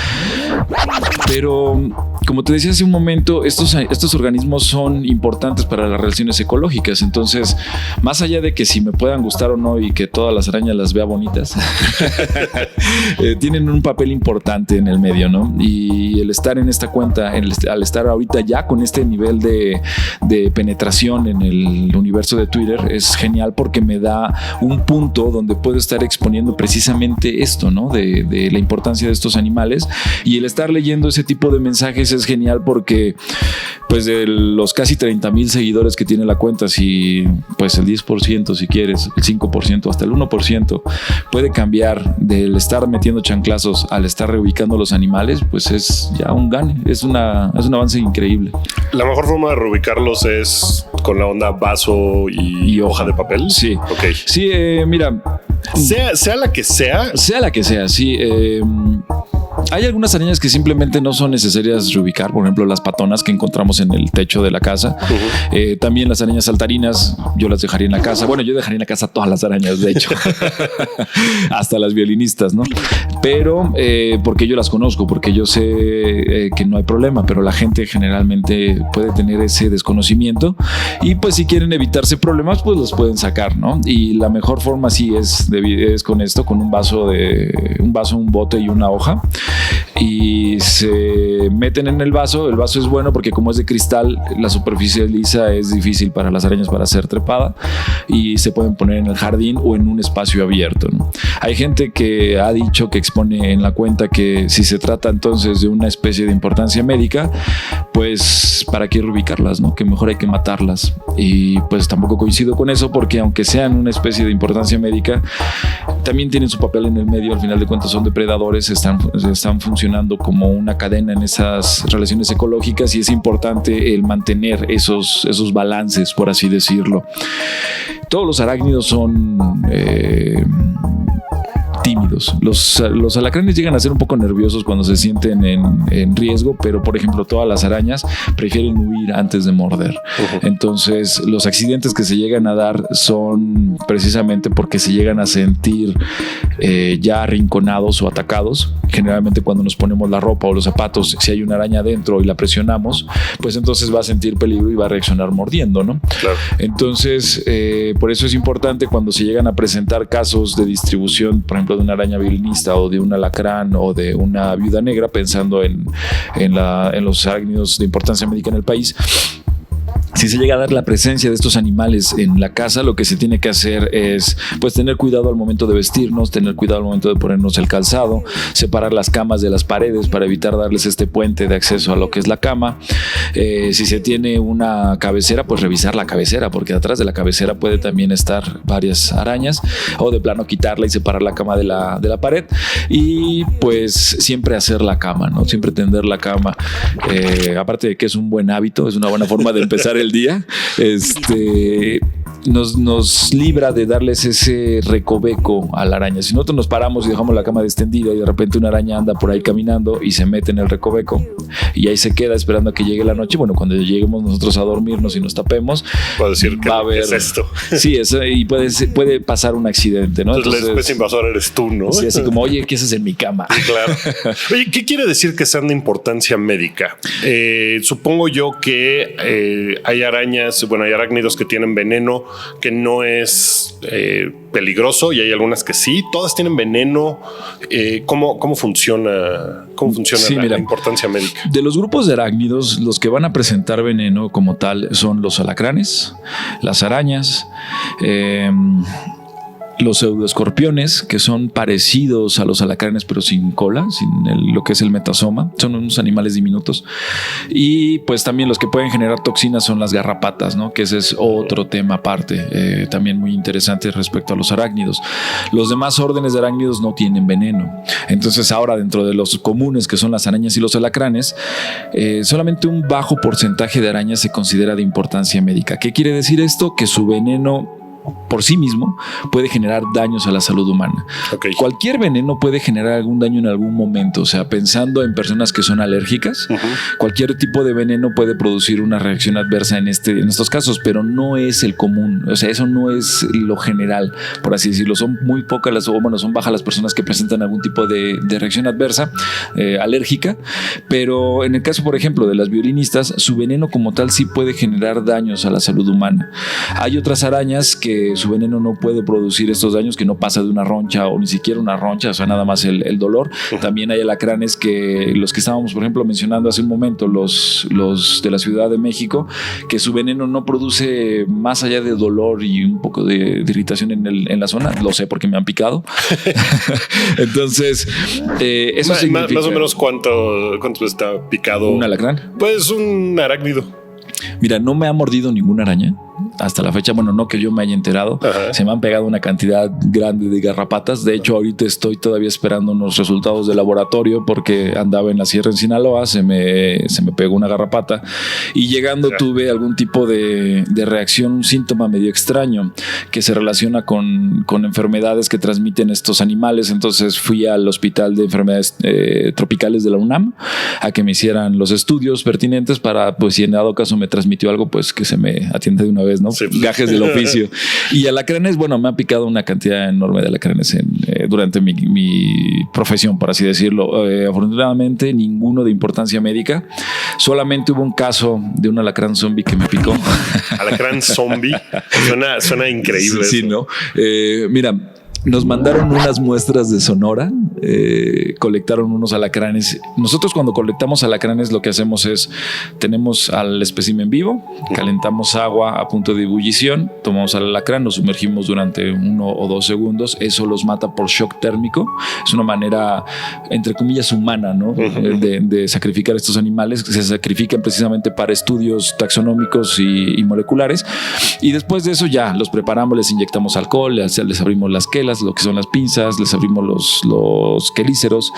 Pero como te decía hace un momento, estos organismos son importantes para las relaciones ecológicas. Entonces, más allá de que si me puedan gustar o no y que todas las arañas las vea bonitas, tienen un papel importante en el medio, ¿no? Y el estar en esta cuenta, al estar ahorita ya con este nivel de penetración en el universo de Twitter, es genial porque me da un punto donde puedo estar exponiendo precisamente esto, ¿no? De la importancia de estos animales, y el estar leyendo ese tipo de mensajes es genial porque pues de los casi 30,000 seguidores que tiene la cuenta, si pues el 10%, si quieres, el 5%, hasta el 1% puede cambiar del estar metiendo chanclazos al estar reubicando los animales, pues es ya un gane, es un avance increíble. La mejor forma de reubicarlos es con la onda vaso y hoja de papel. Sí. Ok. Sí, mira. Sea la que sea. Sea la que sea, sí. Hay algunas arañas que simplemente no son necesarias reubicar, por ejemplo las patonas que encontramos en el techo de la casa. También las arañas saltarinas yo las dejaría en la casa. Bueno, yo dejaría en la casa todas las arañas, de hecho. Hasta las violinistas, ¿no? Pero porque yo las conozco, porque yo sé que no hay problema, pero la gente generalmente puede tener ese desconocimiento y pues si quieren evitarse problemas pues los pueden sacar, ¿no? Y la mejor forma sí es con esto, con un vaso, un bote y una hoja, y se meten en el vaso. El vaso es bueno porque como es de cristal, la superficie lisa es difícil para las arañas para ser trepada y se pueden poner en el jardín o en un espacio abierto, ¿no? Hay gente que ha dicho, que expone en la cuenta, que si se trata entonces de una especie de importancia médica, pues para qué reubicarlas, ¿no? Que mejor hay que matarlas. Y pues tampoco coincido con eso, porque aunque sean una especie de importancia médica, también tienen su papel en el medio. Al final de cuentas son depredadores, están funcionando como una cadena en esas relaciones ecológicas y es importante el mantener esos balances, por así decirlo. Todos los arácnidos son tímidos. Los alacranes llegan a ser un poco nerviosos cuando se sienten en riesgo, pero por ejemplo todas las arañas prefieren huir antes de morder. Entonces los accidentes que se llegan a dar son precisamente porque se llegan a sentir ya arrinconados o atacados. Generalmente cuando nos ponemos la ropa o los zapatos, si hay una araña adentro y la presionamos, pues entonces va a sentir peligro y va a reaccionar mordiendo, ¿no? Claro. Entonces por eso es importante cuando se llegan a presentar casos de distribución, por ejemplo de una araña violinista o de un alacrán o de una viuda negra, pensando en los arácnidos de importancia médica en el país. Si se llega a dar la presencia de estos animales en la casa, lo que se tiene que hacer es pues tener cuidado al momento de vestirnos, tener cuidado al momento de ponernos el calzado, separar las camas de las paredes para evitar darles este puente de acceso a lo que es la cama. Si se tiene una cabecera, pues revisar la cabecera, porque atrás de la cabecera puede también estar varias arañas, o de plano quitarla y separar la cama de la pared. Y pues siempre hacer la cama, ¿no? Siempre tender la cama. Aparte de que es un buen hábito, es una buena forma de empezar el día, nos libra de darles ese recoveco a la araña. Si nosotros nos paramos y dejamos la cama extendida y de repente una araña anda por ahí caminando y se mete en el recoveco y ahí se queda esperando a que llegue la noche, bueno, cuando lleguemos nosotros a dormirnos y nos tapemos, puede decir que es esto. Sí, y puede pasar un accidente, ¿no? Entonces la especie invasora eres tú, ¿no? Sí, así como, oye, ¿qué haces en mi cama? Claro. Oye, ¿qué quiere decir que sean de importancia médica? Supongo yo que hay arañas, bueno, hay arácnidos que tienen veneno que no es peligroso y hay algunas que sí. Todas tienen veneno. ¿Cómo funciona? ¿Cómo funciona sí, la importancia médica? De los grupos de arácnidos, los que van a presentar veneno como tal son los alacranes, las arañas, los pseudoescorpiones, que son parecidos a los alacranes pero sin cola, sin lo que es el metasoma. Son unos animales diminutos. Y pues también los que pueden generar toxinas son las garrapatas, ¿no? Que ese es otro tema aparte, también muy interesante respecto a los arácnidos. Los demás órdenes de arácnidos no tienen veneno. Entonces ahora, dentro de los comunes, que son las arañas y los alacranes, solamente un bajo porcentaje de arañas se considera de importancia médica. ¿Qué quiere decir esto? Que su veneno por sí mismo puede generar daños a la salud humana. Okay. Cualquier veneno puede generar algún daño en algún momento. O sea, pensando en personas que son alérgicas, cualquier tipo de veneno puede producir una reacción adversa en estos casos, pero no es el común. O sea, eso no es lo general, por así decirlo. Son muy pocas son bajas las personas que presentan algún tipo de reacción adversa alérgica, pero en el caso, por ejemplo, de las violinistas, su veneno como tal sí puede generar daños a la salud humana. Hay otras arañas que que su veneno no puede producir estos daños, que no pasa de una roncha o ni siquiera una roncha, o sea, nada más el dolor. También hay alacranes que los que estábamos, por ejemplo, mencionando hace un momento, los de la Ciudad de México, que su veneno no produce más allá de dolor y un poco de irritación en la zona. Lo sé porque me han picado. Entonces, eso significa... Más o menos ¿cuánto está picado? ¿Un alacrán? Pues un arácnido. Mira, no me ha mordido ninguna araña. Hasta la fecha, bueno, no que yo me haya enterado. Ajá. Se me han pegado una cantidad grande de garrapatas. De hecho, ahorita estoy todavía esperando unos resultados de laboratorio porque andaba en la sierra en Sinaloa, se me pegó una garrapata y llegando tuve algún tipo de reacción, un síntoma medio extraño que se relaciona con enfermedades que transmiten estos animales. Entonces fui al Hospital de Enfermedades Tropicales de la UNAM a que me hicieran los estudios pertinentes para, pues, si en dado caso me transmitió algo, pues que se me atienda de una vez, ¿no? Sí. Gajes del oficio. Y alacranes, bueno, me ha picado una cantidad enorme de alacranes durante mi profesión, por así decirlo. Afortunadamente, ninguno de importancia médica. Solamente hubo un caso de un alacrán zombie que me picó. Alacrán zombie. Suena increíble. Sí, ¿no? Mira, nos mandaron unas muestras de Sonora, colectaron unos alacranes. Nosotros cuando colectamos alacranes lo que hacemos es, tenemos al espécimen vivo, calentamos agua a punto de ebullición, tomamos al alacrán, lo sumergimos durante 1 o 2 segundos, eso los mata por shock térmico. Es una manera, entre comillas, humana, ¿no? de sacrificar estos animales, que se sacrifican precisamente para estudios taxonómicos y moleculares. Y después de eso ya los preparamos, les inyectamos alcohol, les abrimos las quelas, lo que son las pinzas, les abrimos los quelíceros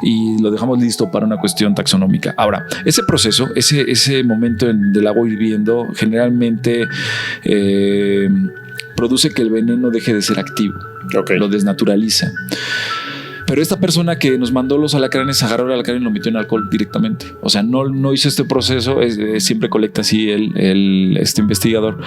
y lo dejamos listo para una cuestión taxonómica. Ahora, ese proceso, ese momento del agua hirviendo generalmente produce que el veneno deje de ser activo. Okay. Lo desnaturaliza. Pero esta persona que nos mandó los alacranes agarró el alacrán y lo metió en alcohol directamente. O sea, no hizo este proceso. Siempre colecta así este investigador.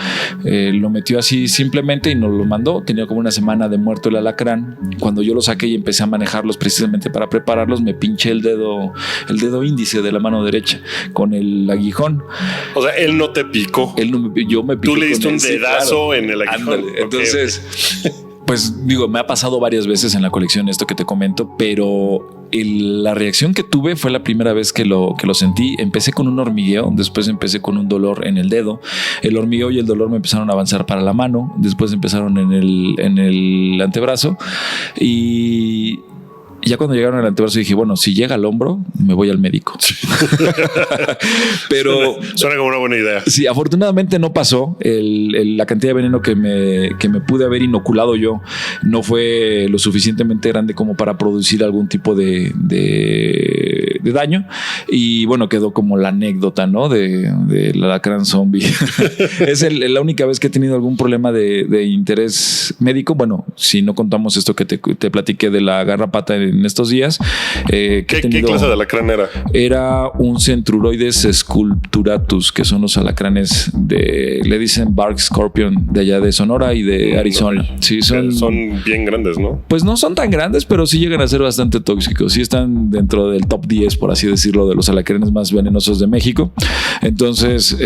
Lo metió así simplemente y nos lo mandó. Tenía como una semana de muerto el alacrán. Cuando yo lo saqué y empecé a manejarlos precisamente para prepararlos, me pinché el dedo índice de la mano derecha con el aguijón. O sea, él no te picó. Yo me piqué. Tú le diste un dedazo, claro, en el aguijón. Ándale. Entonces... Okay. Pues digo, me ha pasado varias veces en la colección esto que te comento, pero la reacción que tuve fue la primera vez que lo sentí. Empecé con un hormigueo, después empecé con un dolor en el dedo. El hormigueo y el dolor me empezaron a avanzar para la mano, después empezaron en el antebrazo y ya cuando llegaron al antebrazo dije, bueno, si llega al hombro, me voy al médico. Pero suena como una buena idea. Sí, afortunadamente no pasó. La cantidad de veneno que me pude haber inoculado yo no fue lo suficientemente grande como para producir algún tipo de daño. Y bueno, quedó como la anécdota, ¿no? del alacrán zombie. Es la única vez que he tenido algún problema de interés médico. Bueno, si no contamos esto que te platiqué de la garrapata en estos días. ¿Qué clase de alacrán era? Era un Centruroides sculpturatus, que son los alacranes le dicen Bark Scorpion, de allá de Sonora y de Arizona. Sí, son bien grandes, ¿no? Pues no son tan grandes, pero sí llegan a ser bastante tóxicos. Sí están dentro del top 10, por así decirlo, de los alacranes más venenosos de México. Entonces,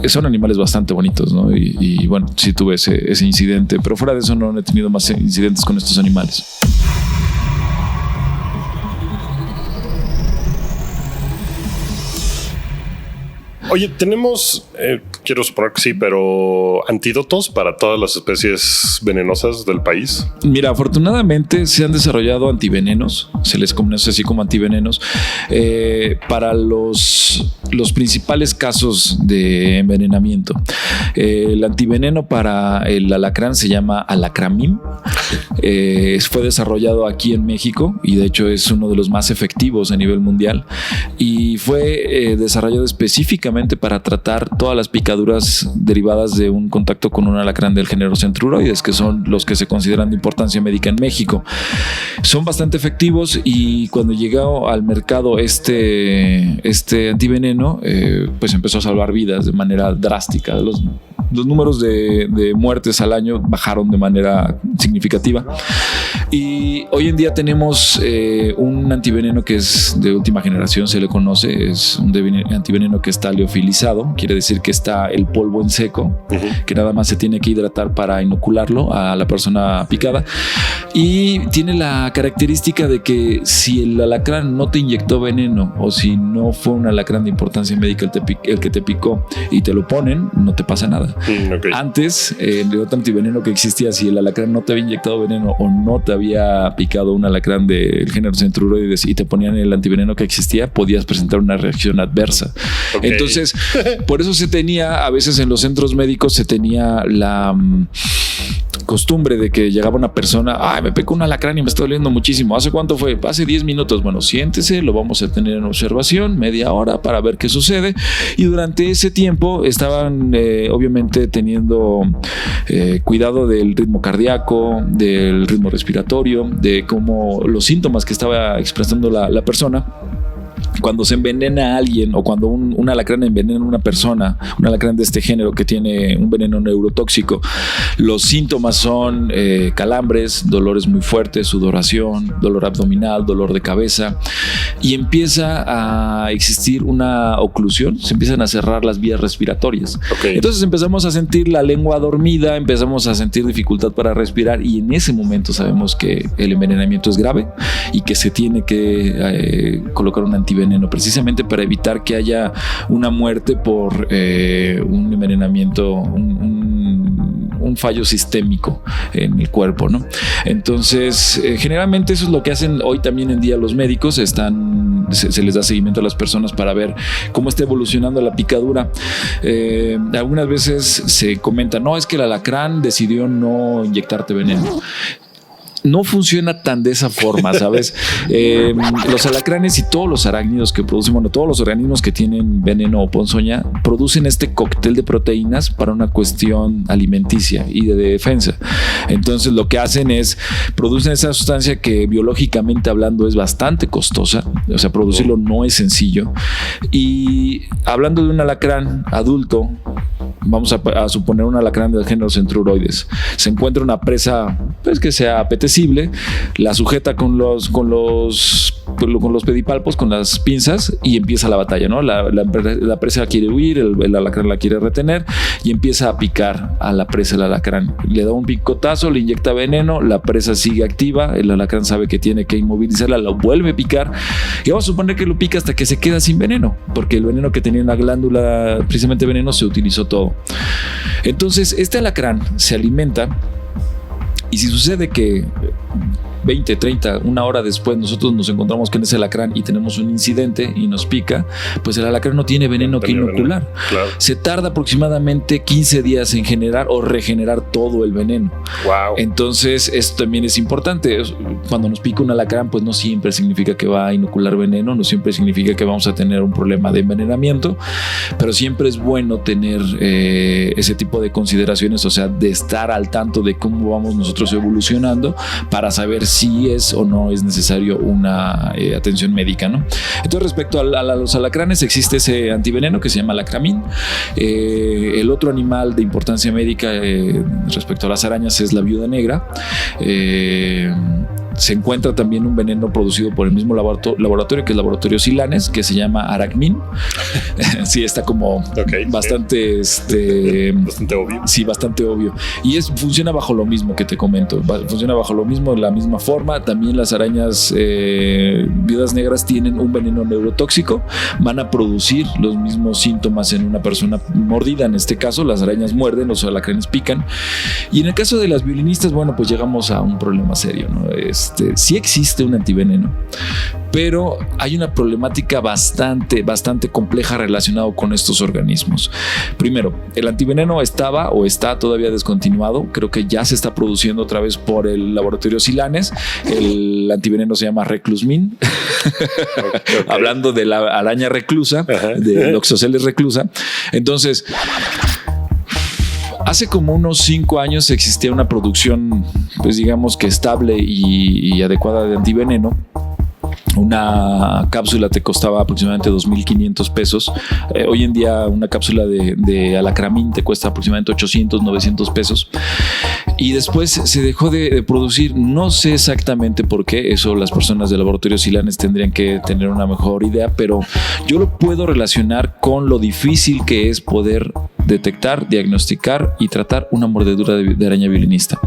son animales bastante bonitos, ¿no? Y bueno, sí tuve ese incidente, pero fuera de eso no he tenido más incidentes con estos animales. Oye, tenemos, quiero suponer que sí, pero antídotos para todas las especies venenosas del país. Mira, afortunadamente se han desarrollado antivenenos, se les conoce así como antivenenos, para los principales casos de envenenamiento. El antiveneno para el alacrán se llama Alacramim. Fue desarrollado aquí en México y de hecho es uno de los más efectivos a nivel mundial y fue desarrollado específicamente para tratar todas las picaduras derivadas de un contacto con un alacrán del género Centruroides, que son los que se consideran de importancia médica en México. Son bastante efectivos y cuando llegó al mercado este antiveneno, pues empezó a salvar vidas de manera drástica. los números de muertes al año bajaron de manera significativa. Y hoy en día tenemos un antiveneno que es de última generación, se le conoce, es un antiveneno que está liofilizado, quiere decir que está el polvo en seco, que nada más se tiene que hidratar para inocularlo a la persona picada. Y tiene la característica de que si el alacrán no te inyectó veneno o si no fue un alacrán de importancia médica el que te picó y te lo ponen, no te pasa nada. Antes, el otro antiveneno que existía, si el alacrán no te había inyectado veneno o no te había picado un alacrán del género Centruroides y te ponían el antiveneno que existía, podías presentar una reacción adversa. Entonces, por eso se tenía, a veces en los centros médicos se tenía la costumbre de que llegaba una persona, me picó un alacrán y me está doliendo muchísimo. ¿Hace cuánto fue? Hace 10 minutos. Bueno, siéntese, lo vamos a tener en observación media hora para ver qué sucede. Y durante ese tiempo estaban obviamente teniendo cuidado del ritmo cardíaco, del ritmo respiratorio, de cómo los síntomas que estaba expresando la persona. Cuando se envenena a alguien o cuando un alacrán envenena a una persona, un alacrán de este género que tiene un veneno neurotóxico, los síntomas son calambres, dolores muy fuertes, sudoración, dolor abdominal, dolor de cabeza, y empieza a existir una oclusión, se empiezan a cerrar las vías respiratorias. Entonces empezamos a sentir la lengua dormida, empezamos a sentir dificultad para respirar, y en ese momento sabemos que el envenenamiento es grave y que se tiene que colocar un antiveneno precisamente para evitar que haya una muerte por un envenenamiento, un fallo sistémico en el cuerpo, ¿no? Entonces, generalmente eso es lo que hacen hoy también en día los médicos. Se les da seguimiento a las personas para ver cómo está evolucionando la picadura. Algunas veces se comenta, no, es que el alacrán decidió no inyectarte veneno. No funciona tan de esa forma, ¿sabes? Los alacranes y todos los arácnidos que producen, todos los organismos que tienen veneno o ponzoña, producen este cóctel de proteínas para una cuestión alimenticia y de defensa. Entonces lo que hacen es, producen esa sustancia que biológicamente hablando es bastante costosa, o sea, producirlo no es sencillo. Y hablando de un alacrán adulto, vamos a suponer un alacrán del género Centruroides, se encuentra una presa pues que sea apetecible, la sujeta con los pedipalpos, con las pinzas, y empieza la batalla, ¿no? La presa quiere huir, el alacrán la quiere retener y empieza a picar a la presa el alacrán. Le da un picotazo, le inyecta veneno, la presa sigue activa, el alacrán sabe que tiene que inmovilizarla, lo vuelve a picar y vamos a suponer que lo pica hasta que se queda sin veneno, porque el veneno que tenía en la glándula, precisamente veneno, se utilizó todo. Entonces este alacrán se alimenta, y si sucede que 20, 30, una hora después nosotros nos encontramos con ese alacrán y tenemos un incidente y nos pica, pues el alacrán no tiene veneno que inocular. Claro. Se tarda aproximadamente 15 días en generar o regenerar todo el veneno. Wow. Entonces esto también es importante. Cuando nos pica un alacrán, pues no siempre significa que va a inocular veneno, no siempre significa que vamos a tener un problema de envenenamiento, pero siempre es bueno tener ese tipo de consideraciones, o sea, de estar al tanto de cómo vamos nosotros evolucionando para saber si es o no es necesario una atención médica, ¿no? Entonces, respecto a los alacranes, existe ese antiveneno que se llama alacramín. El otro animal de importancia médica respecto a las arañas es la viuda negra. Se encuentra también un veneno producido por el mismo laboratorio, que es el laboratorio Silanes, que se llama Aracmin. Sí, está como bastante bastante obvio. Sí, bastante obvio. Y funciona bajo lo mismo que te comento. Funciona bajo lo mismo, de la misma forma. También las arañas viudas negras tienen un veneno neurotóxico. Van a producir los mismos síntomas en una persona mordida. En este caso, las arañas muerden, los alacranes pican. Y en el caso de las violinistas, bueno, pues llegamos a un problema serio, ¿no? Sí existe un antiveneno, pero hay una problemática bastante compleja relacionado con estos organismos. Primero, el antiveneno estaba o está todavía descontinuado. Creo que ya se está produciendo otra vez por el laboratorio Silanes. El antiveneno se llama Reclusmin. Hablando de la araña reclusa, de Loxosceles reclusa. Entonces, hace como unos 5 años existía una producción, pues digamos que estable y adecuada de antiveneno. una cápsula te costaba aproximadamente 2,500 pesos. Hoy en día una cápsula de alacramín te cuesta aproximadamente 800, 900 pesos. Y después se dejó de producir. No sé exactamente por qué. Eso las personas del laboratorio Silanes tendrían que tener una mejor idea, pero yo lo puedo relacionar con lo difícil que es poder detectar, diagnosticar y tratar una mordedura de araña violinista.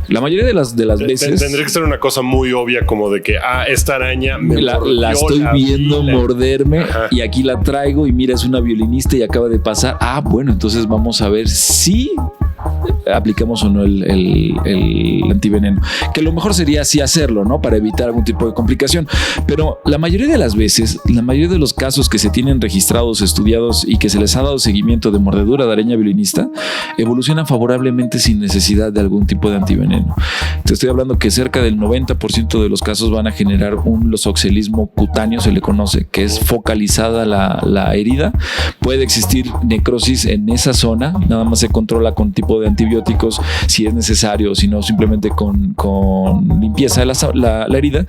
La mayoría de las veces tendría que ser una cosa muy obvia, como de que esta araña la estoy viendo morderme. Ajá. Y aquí la traigo y mira, es una violinista y acaba de pasar. Bueno, entonces vamos a ver si aplicamos o no el antiveneno, que lo mejor sería así hacerlo, ¿no? Para evitar algún tipo de complicación. Pero la mayoría de las veces, la mayoría de los casos que se tienen registrados, estudiados y que se les ha dado seguimiento de mordedura de araña violinista evolucionan favorablemente sin necesidad de algún tipo de antiveneno. Te estoy hablando que cerca del 90% de los casos van a generar un losoxelismo cutáneo, se le conoce, que es focalizada la herida. Puede existir necrosis en esa zona, nada más se controla con tipo de antibióticos si es necesario, si no simplemente con limpieza de la herida,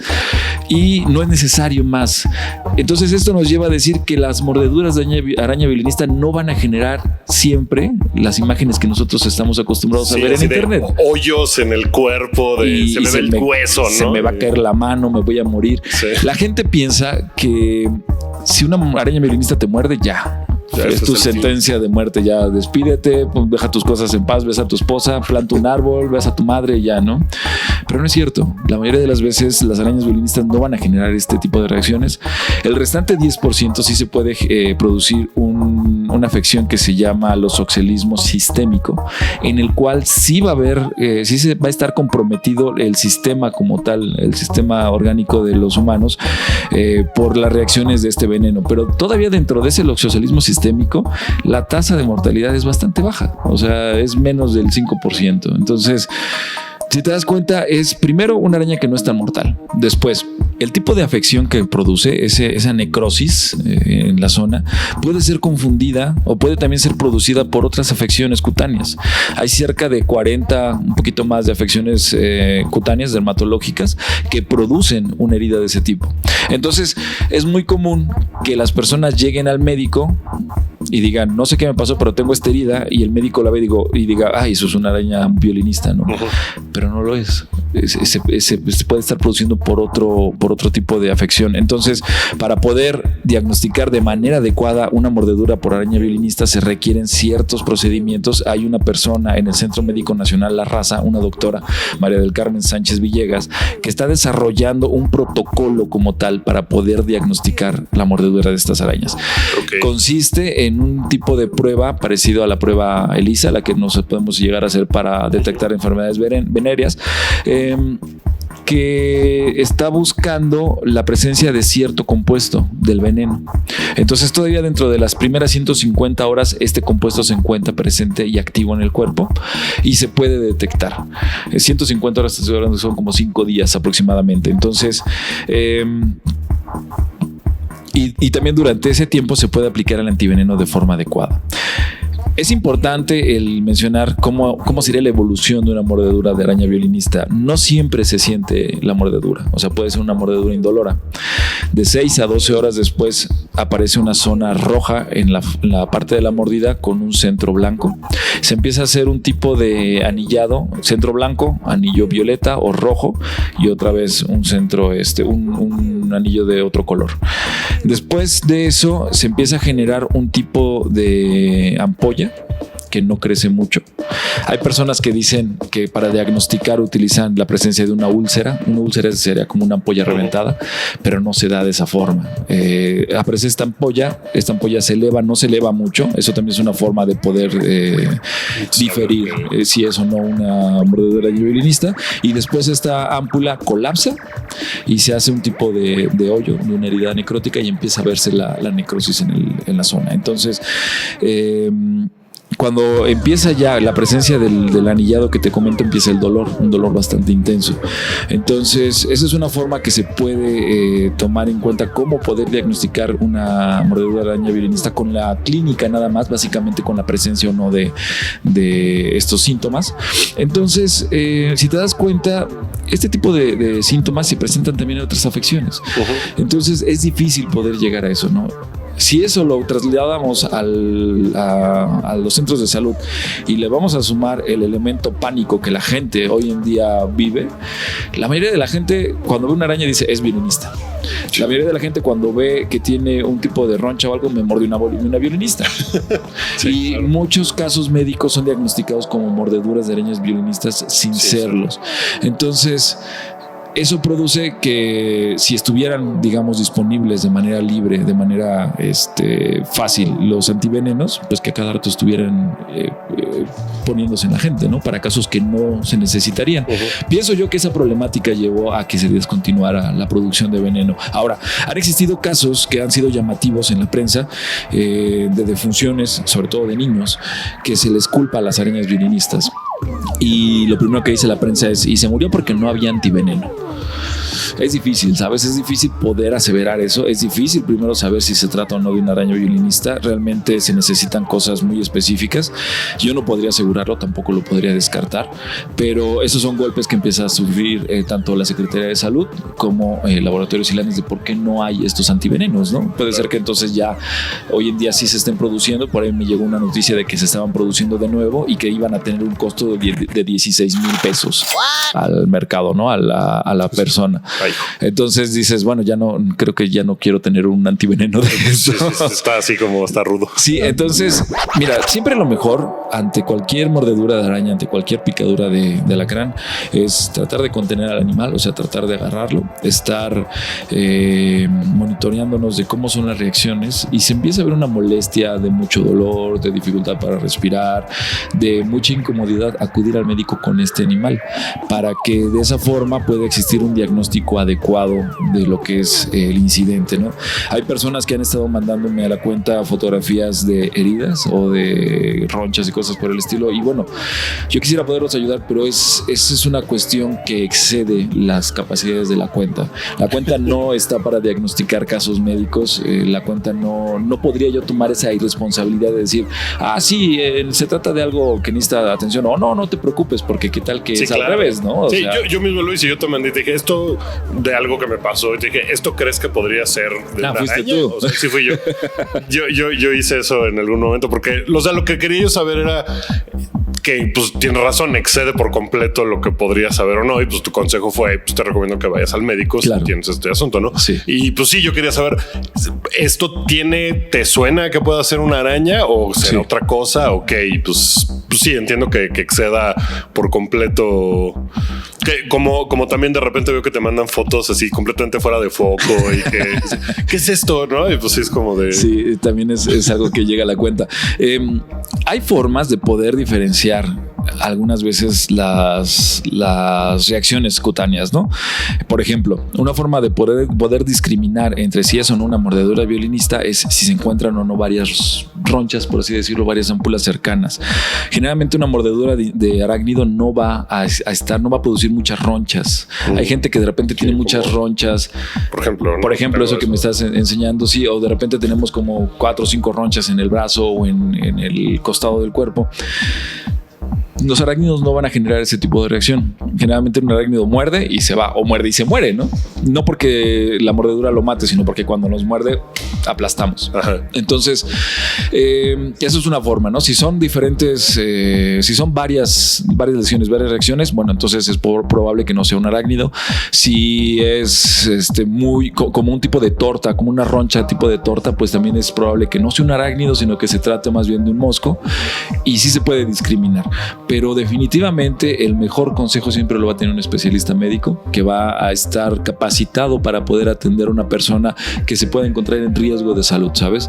y no es necesario más. Entonces esto nos lleva a decir que las mordeduras de araña violinista no van a generar siempre las imágenes que nosotros estamos acostumbrados a ver en internet. Hoyos en el cuerpo, se me ve el hueso, ¿no? Se me va a caer la mano, me voy a morir. Sí. La gente piensa que si una araña violinista te muerde, ya es tu sentencia de muerte, ya despídete, deja tus cosas en paz, ves a tu esposa, planta un árbol, ves a tu madre y ya, ¿no? Pero no es cierto. La mayoría de las veces las arañas violinistas no van a generar este tipo de reacciones. El restante 10% sí se puede producir una afección que se llama losoxelismo sistémico, en el cual sí va a haber, sí se va a estar comprometido el sistema como tal, el sistema orgánico de los humanos, por las reacciones de este veneno. Pero todavía dentro de ese losoxelismo sistémico, la tasa de mortalidad es bastante baja, o sea, es menos del 5%. Entonces, si te das cuenta, es primero una araña que no es tan mortal. Después, el tipo de afección que produce esa necrosis en la zona puede ser confundida o puede también ser producida por otras afecciones cutáneas. Hay cerca de 40, un poquito más de afecciones cutáneas dermatológicas que producen una herida de ese tipo. Entonces, es muy común que las personas lleguen al médico y digan, no sé qué me pasó, pero tengo esta herida, y el médico la ve y diga, eso es una araña violinista, ¿no? Pero no lo es. Se puede estar produciendo por otro tipo de afección. Entonces, para poder diagnosticar de manera adecuada una mordedura por araña violinista se requieren ciertos procedimientos. Hay una persona en el Centro Médico Nacional La Raza, una doctora, María del Carmen Sánchez Villegas, que está desarrollando un protocolo como tal para poder diagnosticar la mordedura de estas arañas. Okay. Consiste en un tipo de prueba parecido a la prueba ELISA, la que nos podemos llegar a hacer para detectar enfermedades venéreas, que está buscando la presencia de cierto compuesto del veneno. Entonces, todavía dentro de las primeras 150 horas este compuesto se encuentra presente y activo en el cuerpo y se puede detectar. 150 horas, estoy hablando, son como 5 días aproximadamente. Entonces, y también durante ese tiempo se puede aplicar el antiveneno de forma adecuada. Es importante el mencionar cómo sería la evolución de una mordedura de araña violinista. No siempre se siente la mordedura, o sea, puede ser una mordedura indolora. De 6 a 12 horas después aparece una zona roja en la parte de la mordida con un centro blanco. Se empieza a hacer un tipo de anillado, centro blanco, anillo violeta o rojo, y otra vez un centro, un anillo de otro color. Después de eso se empieza a generar un tipo de ampolla que no crece mucho. Hay personas que dicen que para diagnosticar utilizan la presencia de una úlcera. Una úlcera sería como una ampolla reventada, pero no se da de esa forma. Aparece esta ampolla se eleva, no se eleva mucho. Eso también es una forma de poder diferir si es o no una mordedura violinista. Y después esta ámpula colapsa y se hace un tipo de hoyo, de una herida necrótica, y empieza a verse la necrosis en la zona. Entonces, cuando empieza ya la presencia del anillado que te comento, empieza el dolor, un dolor bastante intenso. Entonces, esa es una forma que se puede tomar en cuenta cómo poder diagnosticar una mordedura de araña violinista con la clínica nada más, básicamente con la presencia o no de estos síntomas. Entonces, si te das cuenta, este tipo de síntomas se presentan también en otras afecciones. Entonces, es difícil poder llegar a eso, ¿no? Si eso lo trasladamos a los centros de salud y le vamos a sumar el elemento pánico que la gente hoy en día vive, la mayoría de la gente cuando ve una araña dice es violinista. La mayoría de la gente cuando ve que tiene un tipo de roncha o algo me mordió una violinista. Sí, y claro, muchos casos médicos son diagnosticados como mordeduras de arañas violinistas sin serlos. Entonces, eso produce que si estuvieran, digamos, disponibles de manera libre, de manera fácil los antivenenos, pues que a cada rato estuvieran poniéndose en la gente, ¿no? Para casos que no se necesitarían. Pienso yo que esa problemática llevó a que se descontinuara la producción de veneno. Ahora, han existido casos que han sido llamativos en la prensa de defunciones, sobre todo de niños, que se les culpa a las arañas violinistas. Y lo primero que dice la prensa es, y se murió porque no había antiveneno. Es difícil, ¿sabes? Es difícil poder aseverar eso. Es difícil primero saber si se trata o no de una araña violinista. Realmente se necesitan cosas muy específicas. Yo no podría asegurarlo, tampoco lo podría descartar, pero esos son golpes que empieza a sufrir tanto la Secretaría de Salud como Laboratorios Silanes de por qué no hay estos antivenenos, ¿no? Puede ser que entonces ya hoy en día sí se estén produciendo. Por ahí me llegó una noticia de que se estaban produciendo de nuevo y que iban a tener un costo de 16,000 pesos al mercado, ¿no? A la persona. Entonces dices, bueno, ya no, creo que ya no quiero tener un antiveneno de eso. Está así como está rudo. Sí, entonces, mira, siempre lo mejor ante cualquier mordedura de araña, ante cualquier picadura de alacrán, es tratar de contener al animal, o sea, tratar de agarrarlo, estar monitoreándonos de cómo son las reacciones, y se empieza a ver una molestia de mucho dolor, de dificultad para respirar, de mucha incomodidad, acudir al médico con este animal para que de esa forma pueda existir un diagnóstico adecuado de lo que es el incidente, ¿no? Hay personas que han estado mandándome a la cuenta fotografías de heridas o de ronchas y cosas por el estilo, y bueno, yo quisiera poderlos ayudar, pero esa es una cuestión que excede las capacidades de la cuenta. La cuenta no está para diagnosticar casos médicos. La cuenta no podría yo tomar esa irresponsabilidad de decir, sí, se trata de algo que necesita atención, o no te preocupes, porque qué tal que es al revés, ¿no? O sea, yo mismo lo hice. Yo te mandé y te dije esto de algo que me pasó, y te dije, ¿esto crees que podría ser de una fuiste araña? tú. O sea, sí fui yo. Yo hice eso en algún momento porque, o sea, lo que quería yo saber era que, pues, tienes razón, excede por completo lo que podrías saber o no, y pues tu consejo fue, pues te recomiendo que vayas al médico si tienes este asunto, ¿no? Sí. Y pues sí, yo quería saber, ¿esto te suena que pueda ser una araña o será otra cosa? Ok, pues sí, entiendo que exceda por completo. Que como también de repente veo que te mandan fotos así completamente fuera de foco y que ¿qué es esto? ¿No? Y pues sí, es como de... Sí, también es algo que llega a la cuenta. Hay formas de poder diferenciar algunas veces las reacciones cutáneas, ¿no? Por ejemplo, una forma de poder discriminar entre si es o no una mordedura violinista es si se encuentran o no varias ronchas, por así decirlo, varias ampulas cercanas. Generalmente una mordedura de arácnido no va a producir muchas ronchas. Hay gente que de repente tiene muchas ronchas. Por ejemplo, eso que me estás enseñando, sí, o de repente tenemos como 4 o 5 ronchas en el brazo o en el costado del cuerpo. Los arácnidos no van a generar ese tipo de reacción. Generalmente un arácnido muerde y se va, o muerde y se muere, ¿no? No porque la mordedura lo mate, sino porque cuando nos muerde aplastamos. Ajá. Entonces, eso es una forma, ¿no? Si son diferentes, si son varias lesiones, varias reacciones, bueno, entonces es probable que no sea un arácnido. Si es como un tipo de torta, como una roncha tipo de torta, pues también es probable que no sea un arácnido, sino que se trate más bien de un mosco, y sí se puede discriminar. Pero definitivamente el mejor consejo siempre lo va a tener un especialista médico que va a estar capacitado para poder atender a una persona que se pueda encontrar en riesgo de salud, ¿sabes?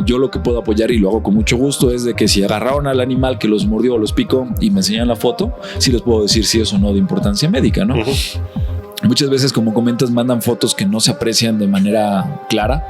Yo lo que puedo apoyar, y lo hago con mucho gusto, es de que si agarraron al animal que los mordió o los picó y me enseñan la foto, sí les puedo decir si es o no de importancia médica, ¿no? Muchas veces, como comentas, mandan fotos que no se aprecian de manera clara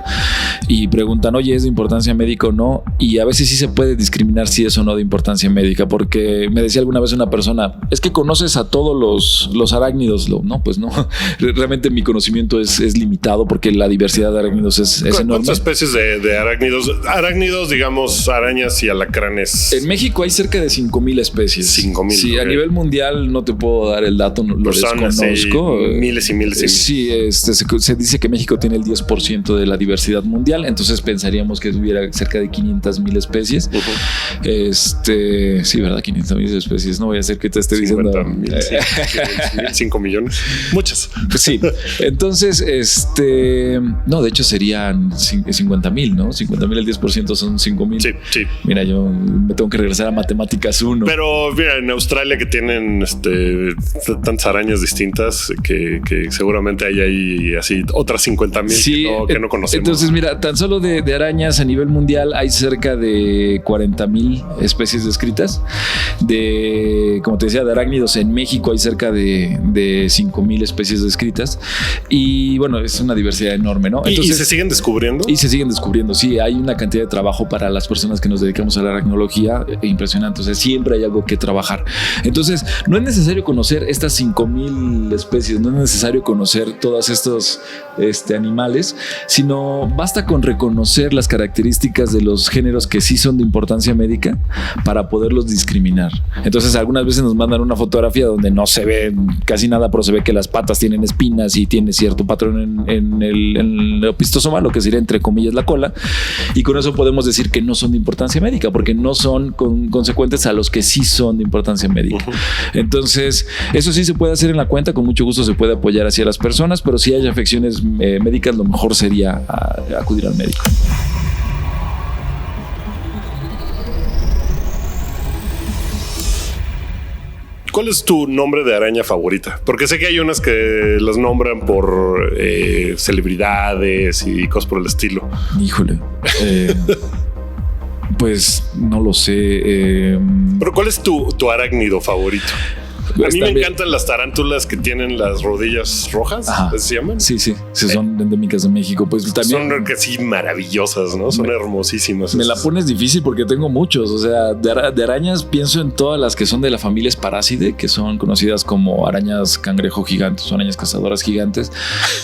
y preguntan, oye, ¿es de importancia médica o no? Y a veces sí se puede discriminar si es o no de importancia médica, porque me decía alguna vez una persona, es que conoces a todos los arácnidos. No, pues no. Realmente mi conocimiento es limitado porque la diversidad de arácnidos es enorme. ¿Cuántas especies de arácnidos? Arácnidos, digamos, arañas y alacranes. En México hay cerca de 5,000 especies. 5,000. Sí, okay. A nivel mundial no te puedo dar el dato, lo desconozco. Miles y miles y miles. Sí, se dice que México tiene el 10% de la diversidad mundial, entonces pensaríamos que hubiera cerca de 500,000 especies. Sí, ¿verdad? 500,000 especies. No voy a hacer que te esté diciendo 5 millones. Muchas. Sí. Entonces, no, de hecho serían 50,000, ¿no? 50,000 el 10% son 5,000. Sí, sí. Mira, yo me tengo que regresar a matemáticas 1. Pero mira, en Australia que tienen tantas arañas distintas que seguramente hay ahí así otras 50,000 sí, que no conocemos. Entonces, mira, tan solo de arañas a nivel mundial hay cerca de 40,000 especies descritas. Como te decía, de arácnidos en México hay cerca de 5,000 especies descritas. Y bueno, es una diversidad enorme, ¿no? Entonces, ¿Y se siguen descubriendo? Y se siguen descubriendo, sí. Hay una cantidad de trabajo para las personas que nos dedicamos a la aracnología impresionante. O sea, siempre hay algo que trabajar. Entonces, no es necesario conocer estas 5,000 especies, no es necesario conocer todos estos animales, sino basta con reconocer las características de los géneros que sí son de importancia médica para poderlos discriminar. Entonces, algunas veces nos mandan una fotografía donde no se ve casi nada, pero se ve que las patas tienen espinas y tiene cierto patrón en el opistosoma, lo que sería entre comillas la cola, y con eso podemos decir que no son de importancia médica porque no son consecuentes a los que sí son de importancia médica. Entonces, eso sí se puede hacer en la cuenta, con mucho gusto se puede apoyar hacia las personas, pero si hay afecciones médicas, lo mejor sería acudir al médico. ¿Cuál es tu nombre de araña favorita? Porque sé que hay unas que las nombran por celebridades y cosas por el estilo. Híjole. Pues no lo sé. Pero ¿cuál es tu arácnido favorito? A mí me encantan las tarántulas que tienen las rodillas rojas. Ajá. ¿Se llaman? Sí, son endémicas de México. Pues también son casi maravillosas, ¿no? Son hermosísimas. Me la pones difícil porque tengo muchos. O sea, de arañas pienso en todas las que son de la familia Sparacidae, que son conocidas como arañas cangrejo gigantes, son arañas cazadoras gigantes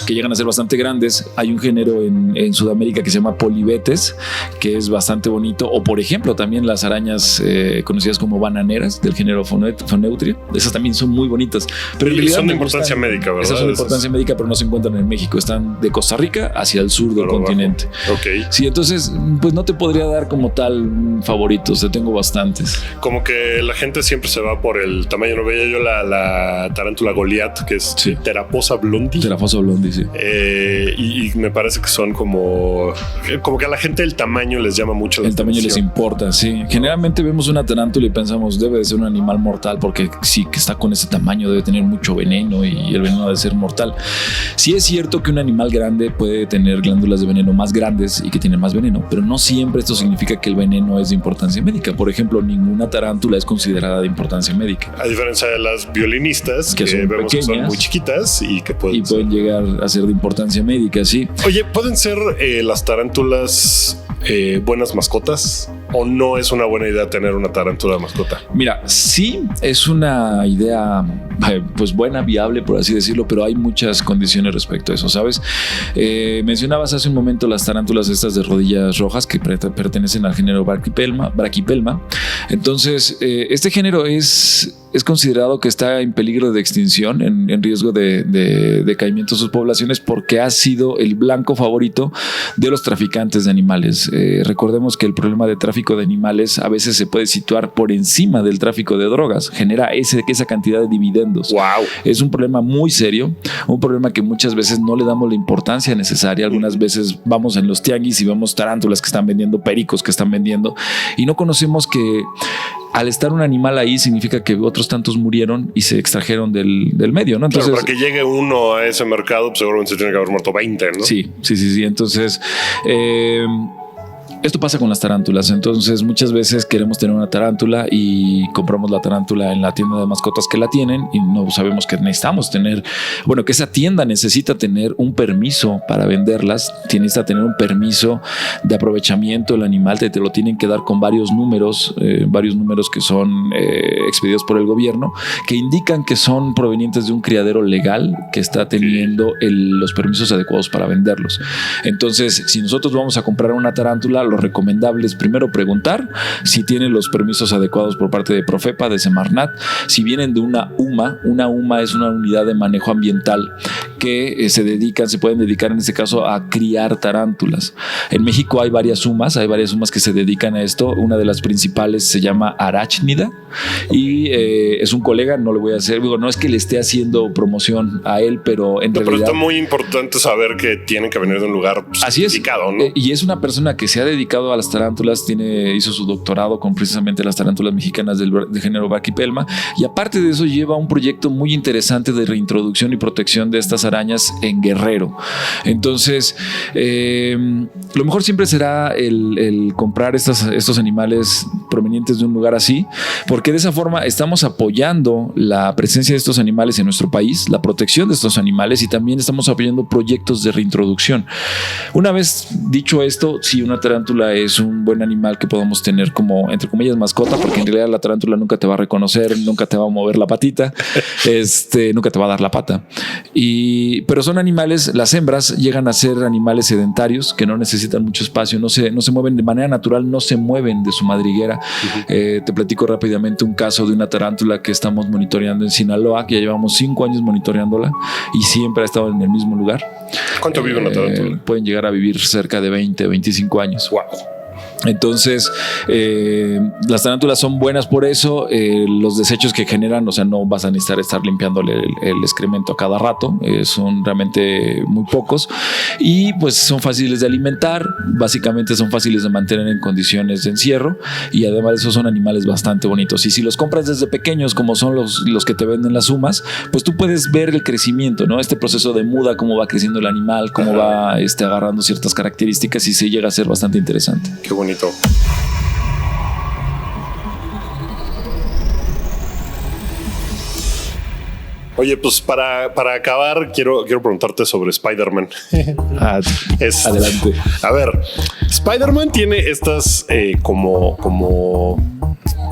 que llegan a ser bastante grandes. Hay un género en Sudamérica que se llama Polibetes, que es bastante bonito. O por ejemplo, también las arañas conocidas como bananeras del género Phoneutria. Esas también son muy bonitas, pero en realidad son de importancia médica, ¿verdad? Esas son de importancia médica, pero no se encuentran en México, están de Costa Rica hacia el sur del continente. Okay. Sí, entonces pues no te podría dar como tal favoritos, tengo bastantes. Como que la gente siempre se va por el tamaño. No veía yo la tarántula Goliath, que es Teraposa blondi. Teraposa blondi, sí. Y me parece que son como que a la gente el tamaño les llama mucho la atención. El tamaño les importa, sí. Generalmente vemos una tarántula y pensamos debe de ser un animal mortal porque sí que está con ese tamaño, debe tener mucho veneno y el veneno debe ser mortal. Sí es cierto que un animal grande puede tener glándulas de veneno más grandes y que tienen más veneno, pero no siempre esto significa que el veneno es de importancia médica. Por ejemplo, ninguna tarántula es considerada de importancia médica. A diferencia de las violinistas que vemos pequeñas, que son muy chiquitas y que pueden llegar a ser de importancia médica, sí. Oye, ¿pueden ser las tarántulas buenas mascotas? ¿O no es una buena idea tener una tarántula de mascota? Mira, sí es una idea pues buena, viable, por así decirlo, pero hay muchas condiciones respecto a eso, ¿sabes? Mencionabas hace un momento las tarántulas estas de rodillas rojas que pertenecen al género Brachypelma. Entonces, este género es considerado que está en peligro de extinción, en riesgo de decaimiento de sus poblaciones, porque ha sido el blanco favorito de los traficantes de animales. Recordemos que el problema de tráfico de animales a veces se puede situar por encima del tráfico de drogas, genera esa cantidad de dividendos. Wow. Es un problema muy serio, un problema que muchas veces no le damos la importancia necesaria. Algunas veces vamos en los tianguis y vemos tarántulas que están vendiendo, pericos que están vendiendo, y no conocemos que al estar un animal ahí significa que otros tantos murieron y se extrajeron del medio, ¿no? Entonces, claro, para que llegue uno a ese mercado, pues seguramente se tiene que haber muerto 20, ¿no? Sí. Entonces, Esto pasa con las tarántulas. Entonces muchas veces queremos tener una tarántula y compramos la tarántula en la tienda de mascotas que la tienen y no sabemos que necesitamos tener, bueno, que esa tienda necesita tener un permiso para venderlas, necesita tener un permiso de aprovechamiento del animal, te lo tienen que dar con varios números que son expedidos por el gobierno, que indican que son provenientes de un criadero legal que está teniendo los permisos adecuados para venderlos. Entonces, si nosotros vamos a comprar una tarántula, lo recomendable es primero preguntar si tienen los permisos adecuados por parte de Profepa, de Semarnat, si vienen de una UMA es una unidad de manejo ambiental que se pueden dedicar en este caso a criar tarántulas. En México hay varias UMAs que se dedican a esto. Una de las principales se llama Aráchnida y es un colega, no le voy a hacer, no es que le esté haciendo promoción a él, pero en realidad... Pero está muy importante saber que tienen que venir de un lugar certificado, ¿no? Y es una persona que se ha dedicado a las tarántulas, hizo su doctorado con precisamente las tarántulas mexicanas del género Brachypelma, y aparte de eso lleva un proyecto muy interesante de reintroducción y protección de estas arañas en Guerrero. Entonces, lo mejor siempre será el comprar estos animales provenientes de un lugar así, porque de esa forma estamos apoyando la presencia de estos animales en nuestro país, la protección de estos animales, y también estamos apoyando proyectos de reintroducción. Una vez dicho esto, sí, una tarántula es un buen animal que podemos tener como, entre comillas, mascota, porque en realidad la tarántula nunca te va a reconocer, nunca te va a mover la patita, nunca te va a dar la pata. Pero son animales, las hembras llegan a ser animales sedentarios que no necesitan mucho espacio, no se mueven de manera natural, no se mueven de su madriguera. Te platico rápidamente un caso de una tarántula que estamos monitoreando en Sinaloa, que ya llevamos 5 años monitoreándola y siempre ha estado en el mismo lugar. ¿Cuánto vive una tarántula? Pueden llegar a vivir cerca de 20, 25 años. Wow. Entonces, las tarántulas son buenas por eso. Los desechos que generan, o sea, no vas a necesitar estar limpiándole el excremento a cada rato, son realmente muy pocos y pues son fáciles de alimentar, básicamente son fáciles de mantener en condiciones de encierro y además de eso son animales bastante bonitos. Y si los compras desde pequeños, como son los que te venden las UMAs, pues tú puedes ver el crecimiento, ¿no? Este proceso de muda, cómo va creciendo el animal, cómo va agarrando ciertas características y se llega a ser bastante interesante. Qué bonito. Oye, pues para acabar, quiero preguntarte sobre Spider-Man. Adelante. A ver, Spider-Man tiene estas como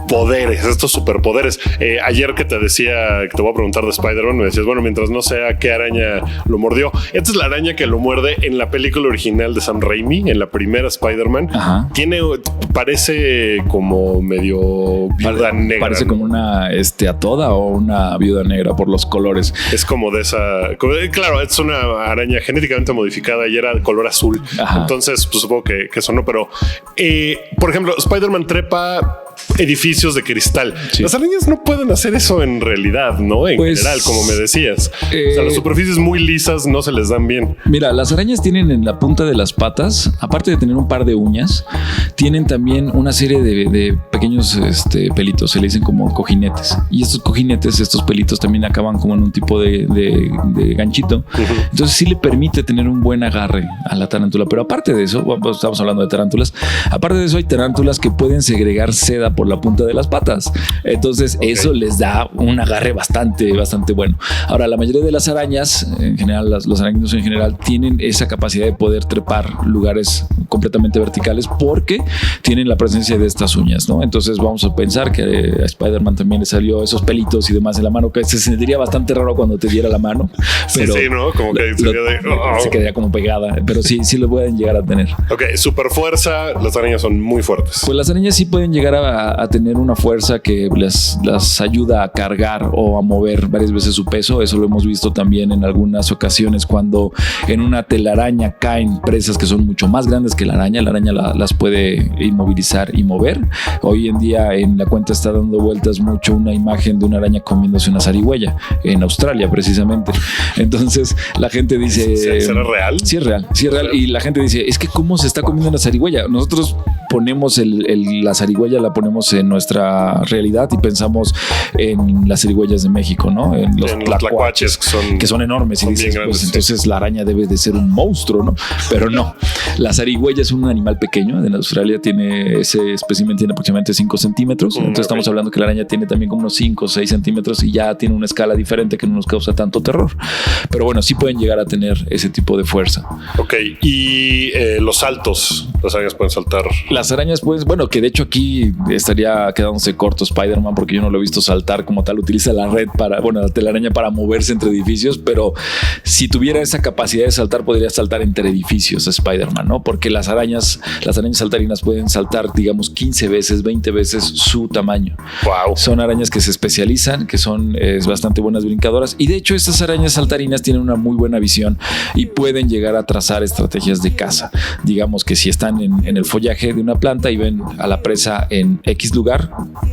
poderes, estos superpoderes. Ayer que te decía que te voy a preguntar de Spider-Man, me decías, bueno, mientras no sea qué araña lo mordió. Esta es la araña que lo muerde en la película original de Sam Raimi, en la primera Spider-Man. Ajá. Parece como medio viuda negra. Parece, ¿no?, como una atoda o una viuda negra por los colores. Es como de esa... Claro, es una araña genéticamente modificada y era de color azul. Ajá. Entonces, pues supongo que eso no, pero... por ejemplo, Spider-Man trepa edificios de cristal. Sí. Las arañas no pueden hacer eso en realidad, ¿no? En general, como me decías. O sea, las superficies muy lisas no se les dan bien. Mira, las arañas tienen en la punta de las patas, aparte de tener un par de uñas, tienen también una serie de pequeños pelitos, se le dicen como cojinetes. Y estos cojinetes, estos pelitos también acaban como en un tipo de ganchito. Uh-huh. Entonces sí le permite tener un buen agarre a la tarántula. Pero aparte de eso, estamos hablando de tarántulas, aparte de eso hay tarántulas que pueden segregar seda por la punta de las patas. Entonces eso les da un agarre bastante bueno. Ahora, la mayoría de las arañas, en general, los arácnidos en general, tienen esa capacidad de poder trepar lugares completamente verticales porque tienen la presencia de estas uñas, ¿no? Entonces vamos a pensar que a Spider-Man también le salió esos pelitos y demás en la mano, que se sentiría bastante raro cuando te diera la mano. Pero sí, ¿no? Como que se quedaría como pegada, pero sí lo pueden llegar a tener. Ok, super fuerza, las arañas son muy fuertes. Pues las arañas sí pueden llegar a tener una fuerza que las ayuda a cargar o a mover varias veces su peso. Eso lo hemos visto también en algunas ocasiones cuando en una telaraña caen presas que son mucho más grandes que la araña las puede inmovilizar y mover. Hoy en día en la cuenta está dando vueltas mucho una imagen de una araña comiéndose una zarigüeya en Australia precisamente. Entonces la gente dice... ¿Será real? Sí es real. Y la gente dice, es que ¿cómo se está comiendo una zarigüeya? Nosotros ponemos la zarigüeya, la ponemos en nuestra realidad y pensamos en las zarigüeyas de México, ¿no? En los tlacuaches que son enormes y dices, pues entonces la araña debe de ser un monstruo, ¿no? Pero no. La zarigüeya es un animal pequeño. En Australia ese espécimen tiene aproximadamente 5 centímetros. Entonces estamos hablando que la araña tiene también como unos 5 o 6 centímetros y ya tiene una escala diferente que no nos causa tanto terror. Pero bueno, sí pueden llegar a tener ese tipo de fuerza. Ok, y los saltos, las arañas pueden saltar. Las arañas, pues, bueno, que de hecho aquí estaría quedándose corto Spider-Man porque yo no lo he visto saltar como tal. Utiliza la red la telaraña para moverse entre edificios, pero si tuviera esa capacidad de saltar, podría saltar entre edificios Spider-Man, ¿no? Porque las arañas saltarinas pueden saltar, digamos, 15 veces, 20 veces su tamaño. Wow. Son arañas que se especializan, que son bastante buenas brincadoras, y de hecho estas arañas saltarinas tienen una muy buena visión y pueden llegar a trazar estrategias de caza. Digamos que si están en el follaje de una planta y ven a la presa en X lugar,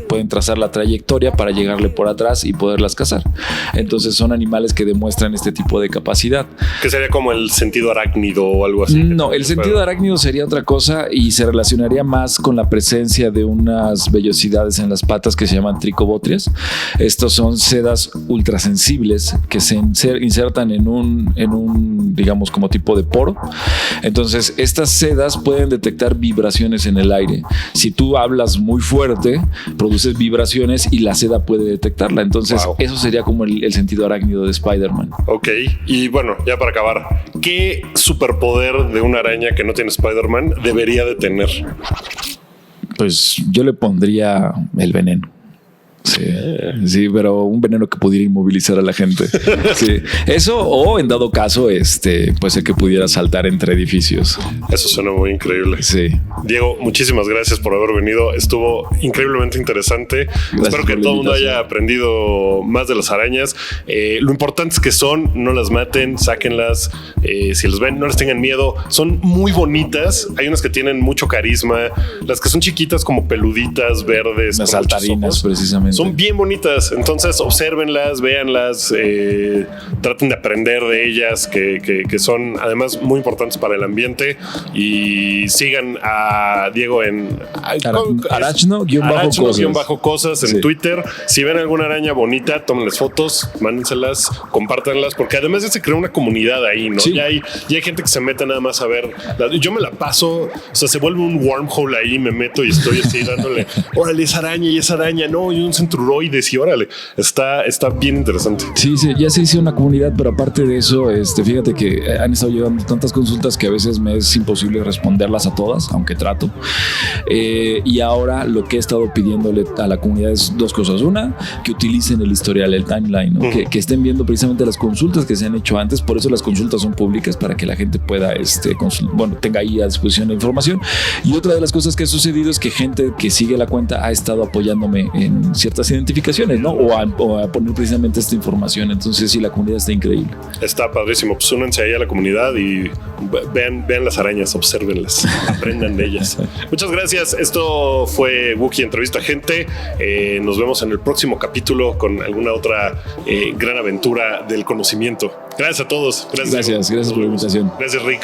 pueden trazar la trayectoria para llegarle por atrás y poderlas cazar. Entonces son animales que demuestran este tipo de capacidad. Que sería como el sentido arácnido o algo así. No, el sentido arácnido sería otra cosa y se relacionaría más con la presencia de unas vellosidades en las patas que se llaman tricobotrias. Estos son sedas ultrasensibles que se insertan en un, digamos, como tipo de poro. Entonces, estas sedas pueden detectar vibraciones en el aire. Si tú hablas muy fuerte, produces vibraciones y la seda puede detectarla. Entonces, eso sería como el sentido arácnido de Spider-Man. Ok, y bueno, ya para acabar, ¿qué superpoder de una araña que no tiene Spider-Man debería de tener? Pues yo le pondría el veneno. Sí, pero un veneno que pudiera inmovilizar a la gente. Sí. Eso, o en dado caso, pues el que pudiera saltar entre edificios. Eso suena muy increíble. Sí. Diego, muchísimas gracias por haber venido. Estuvo increíblemente interesante. Gracias. Espero que todo el mundo haya aprendido más de las arañas. Lo importante es que no las maten, sáquenlas. Si las ven, no les tengan miedo. Son muy bonitas. Hay unas que tienen mucho carisma. Las que son chiquitas, como peluditas, verdes. Las saltarinas, precisamente. Son bien bonitas, entonces obsérvenlas, véanlas, traten de aprender de ellas, que son además muy importantes para el ambiente, y sigan a Diego en Arachno-cosas en Twitter. Si ven alguna araña bonita, tómenles fotos, mándenselas, compártanlas, porque además ya se creó una comunidad ahí, ¿no? Sí. Ya hay gente que se mete nada más a ver. Yo me la paso, o sea, se vuelve un wormhole ahí, me meto y estoy así dándole, órale, esa araña, no, y un centuroides y órale, está bien interesante. Sí, ya se hizo una comunidad, pero aparte de eso, fíjate que han estado llegando tantas consultas que a veces me es imposible responderlas a todas, aunque trato. Y ahora lo que he estado pidiéndole a la comunidad es dos cosas. Una, que utilicen el historial, el timeline, ¿no? Que estén viendo precisamente las consultas que se han hecho antes. Por eso las consultas son públicas, para que la gente pueda tenga ahí a disposición la información. Y otra de las cosas que ha sucedido es que gente que sigue la cuenta ha estado apoyándome en ciertas identificaciones, ¿no? O a poner precisamente esta información. Entonces sí, la comunidad está increíble. Está padrísimo. Pues únanse ahí a la comunidad y vean las arañas, obsérvenlas, aprendan de ellas. Muchas gracias. Esto fue Wookiee Entrevista a Gente. Nos vemos en el próximo capítulo con alguna otra gran aventura del conocimiento. Gracias a todos. Gracias por la invitación. Gracias, Rick.